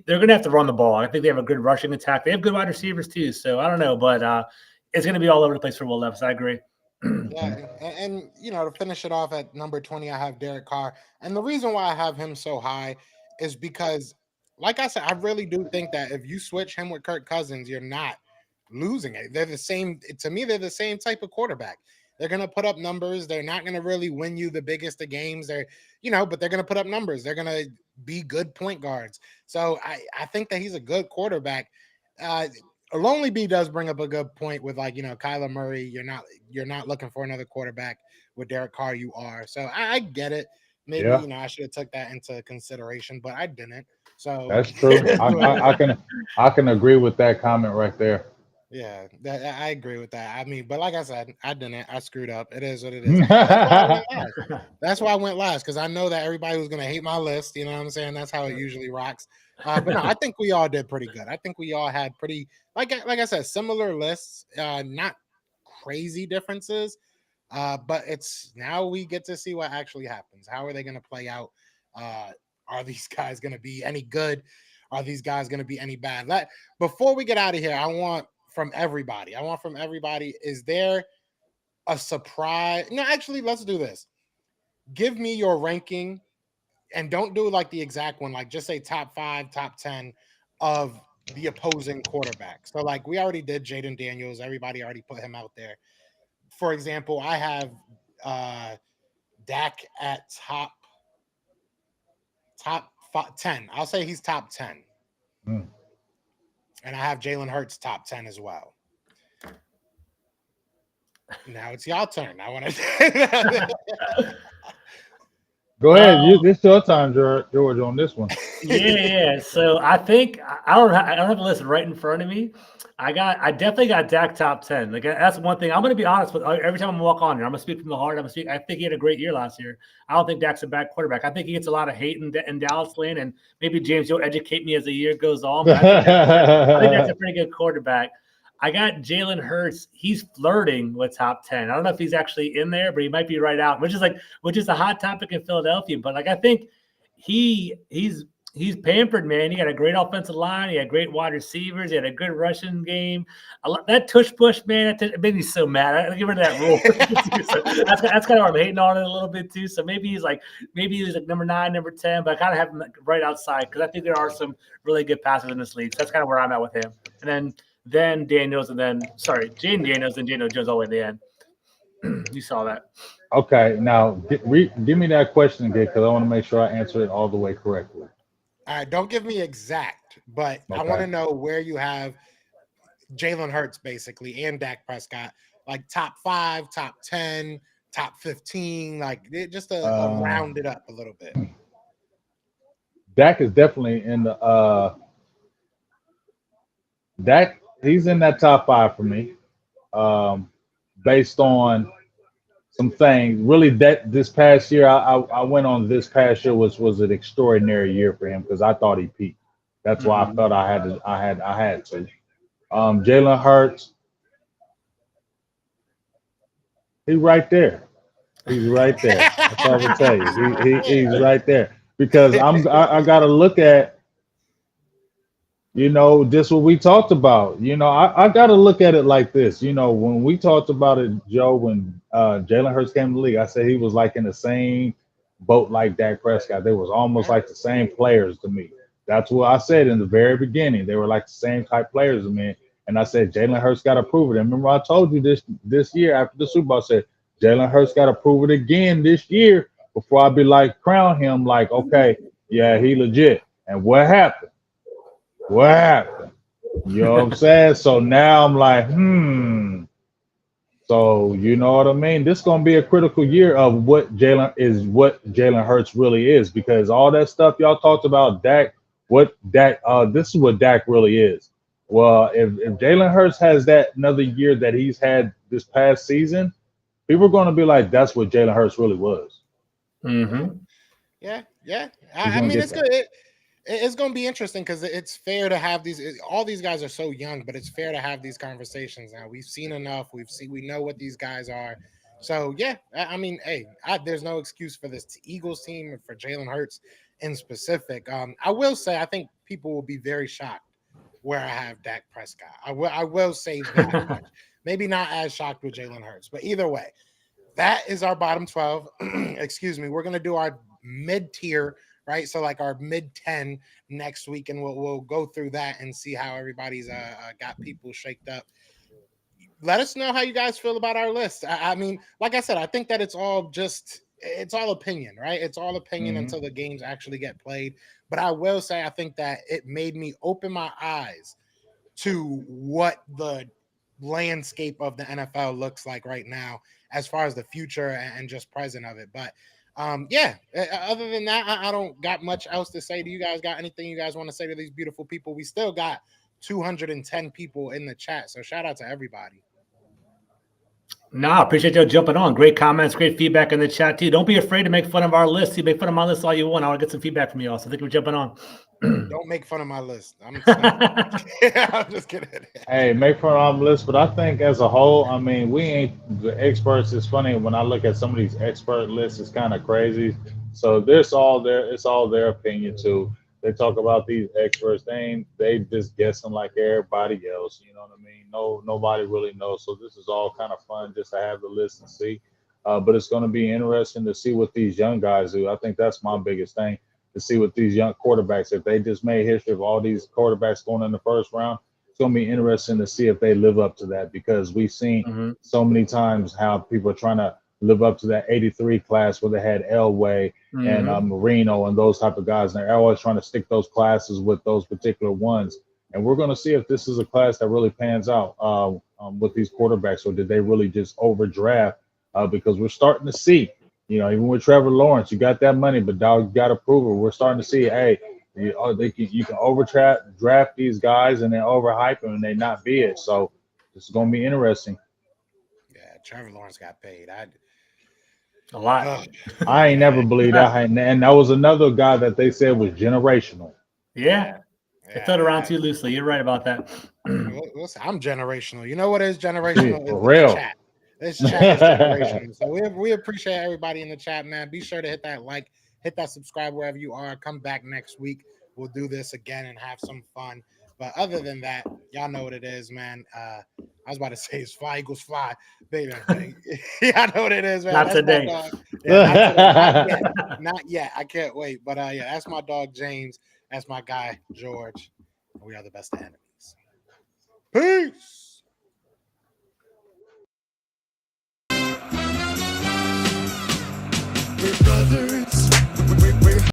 going to have to run the ball. I think they have a good rushing attack. They have good wide receivers too. So I don't know, but it's going to be all over the place for Will Levis. I agree. Yeah, and you know, to finish it off at number 20, I have Derek Carr. And the reason why I have him so high is because, like I said, I really do think that if you switch him with Kirk Cousins, you're not losing it. They're the same, to me, they're the same type of quarterback. They're gonna put up numbers. They're not gonna really win you the biggest of games. They're, you know, but they're gonna put up numbers. They're gonna be good point guards. So I think that he's a good quarterback. Uh Lonely B does bring up a good point with, like, you know, Kyler Murray. You're not looking for another quarterback. With Derek Carr, you are. So I get it. Maybe, Yeah, you know, I should have took that into consideration, but I didn't. So that's true. it is what it is. I can agree with that comment right there. Yeah, I agree with that. I mean, but like I said, I didn't. I screwed up. It is what it is. That's why I went last. That's why I went last, because I know that everybody was gonna hate my list. You know what I'm saying? That's how it usually rocks. But no, I think we all did pretty good. I think we all had pretty, like I said, similar lists. Not crazy differences. But it's now we get to see what actually happens. How are they gonna play out? Uh, are these guys gonna be any good? Are these guys gonna be any bad? Before we get out of here, I want from everybody. Is there a surprise? No, actually, let's do this. Give me your ranking, and don't do like the exact one. Like, just say top 5, top 10 of the opposing quarterback. So, like, we already did Jaden Daniels. Everybody already put him out there. For example, I have uh Dak at top 10. I'll say he's top 10. Mm. And I have Jalen Hurts top 10 as well. Now it's y'all turn. I want to. Go ahead. Um, It's your time, George, on this one. yeah. So I think I don't have a list right in front of me. I definitely got Dak top 10. Like, that's one thing. I'm going to be honest with every time I'm walk on here. I'm going to speak from the heart. I think he had a great year last year. I don't think Dak's a bad quarterback. I think he gets a lot of hate in Dallas land, and maybe James, you'll educate me as the year goes on. But I think that's a pretty good quarterback. I got Jalen Hurts. He's flirting with top 10. I don't know if he's actually in there, but he might be right out, which is a hot topic in Philadelphia. But like, I think he's pampered, man. He got a great offensive line. He had great wide receivers. He had a good rushing game. That tush push, man, it made me so mad. I give rid of that rule. So that's kind of why I'm hating on it a little bit too. So maybe he's like number 9, number 10, but I kind of have him right outside because I think there are some really good passes in this league. So that's kind of where I'm at with him. And then Daniels, and then Jaden Daniels and Daniel Jones all the way at the end. You saw that. Okay, now give me that question again because I want to make sure I answer it all the way correctly. All right, don't give me exact, but I want to know where you have Jalen Hurts basically and Dak Prescott, like top 5, top 10, top 15, like just to round it up a little bit. Dak is definitely in the Dak. He's in that top 5 for me, based on some things. Really, that this past year, I went on this past year was an extraordinary year for him because I thought he peaked. That's why I felt I had to. Jalen Hurts, he's right there. He's right there. That's all I can tell you. He's right there because I got to look at. Just what we talked about. I got to look at it like this. When we talked about it, Joe, when Jalen Hurts came to the league, I said he was like in the same boat like Dak Prescott. They was almost like the same players to me. That's what I said in the very beginning. They were like the same type players to me. And I said Jalen Hurts got to prove it. And remember, I told you this year after the Super Bowl, I said Jalen Hurts got to prove it again this year before I be like crown him like, okay, yeah, he legit. And what happened? What happened? You know what I'm saying? So now I'm like, So you know what I mean? This is gonna be a critical year of what Jalen Hurts really is, because all that stuff y'all talked about, Dak, this is what Dak really is. Well, if Jalen Hurts has that another year that he's had this past season, people are gonna be like, that's what Jalen Hurts really was. Mm-hmm. Yeah. He's I gonna mean, get it's that. good. It's going to be interesting because it's fair to have these. All these guys are so young, but it's fair to have these conversations now. We've seen enough. We know what these guys are. So yeah, I mean, hey, there's no excuse for this Eagles team and for Jalen Hurts in specific. I will say I think people will be very shocked where I have Dak Prescott. I will say that much. Maybe not as shocked with Jalen Hurts, but either way, that is our bottom 12. Excuse me. We're gonna do our mid tier, right? So like our mid 10 next week, and we'll go through that and see how everybody's got people shaked up. Let us know how you guys feel about our list. I mean, like I said, I think that it's all opinion, right? It's all opinion Mhm. until the games actually get played. But I will say I think that it made me open my eyes to what the landscape of the NFL looks like right now as far as the future and just present of it. But yeah, other than that, I don't got much else to say. Do you guys got anything you guys want to say to these beautiful people? We still got 210 people in the chat, so shout out to everybody. No, I appreciate you jumping on. Great comments, great feedback in the chat too. Don't be afraid to make fun of our list. You make fun of my list all you want. I want to get some feedback from you all. So thank you for jumping on. Don't make fun of my list. I'm just kidding. Hey, make fun of our list, but I think as a whole, I mean, we ain't the experts. It's funny when I look at some of these expert lists, it's kind of crazy. So there's all their, it's all their opinion too. They talk about these experts. They just guessing like everybody else. You know what I mean? No, nobody really knows. So this is all kind of fun just to have the list and see. But it's going to be interesting to see what these young guys do. I think that's my biggest thing, to see what these young quarterbacks, if they just made history of all these quarterbacks going in the first round, it's going to be interesting to see if they live up to that, because we've seen Mhm. so many times how people are trying to live up to that 83 class where they had Elway and Mhm. Marino and those type of guys. And they're always trying to stick those classes with those particular ones. And we're going to see if this is a class that really pans out with these quarterbacks, or did they really just overdraft? Because we're starting to see, even with Trevor Lawrence, you got that money, but dog, you got to prove it. We're starting to see, hey, you can draft these guys and then overhype them and they not be it. So this is going to be interesting. Yeah, Trevor Lawrence got paid. A lot. I ain't never believed that. And that was another guy that they said was generational. Yeah. They throw it around Yeah, too loosely. You're right about that. listen, I'm generational. You know what is See, generational for is this real. chat. This chat is generational. So we appreciate everybody in the chat, man. Be sure to hit that like, hit that subscribe wherever you are. Come back next week. We'll do this again and have some fun. But other than that, y'all know what it is, man. I was about to say it's fly equals fly, baby. Yeah, I know what it is, man. Not That's my today. dog. Yeah, not today. Not yet. Not yet. I can't wait. But yeah, that's my dog James. That's my guy George. We are the best of enemies. Peace. We're brothers.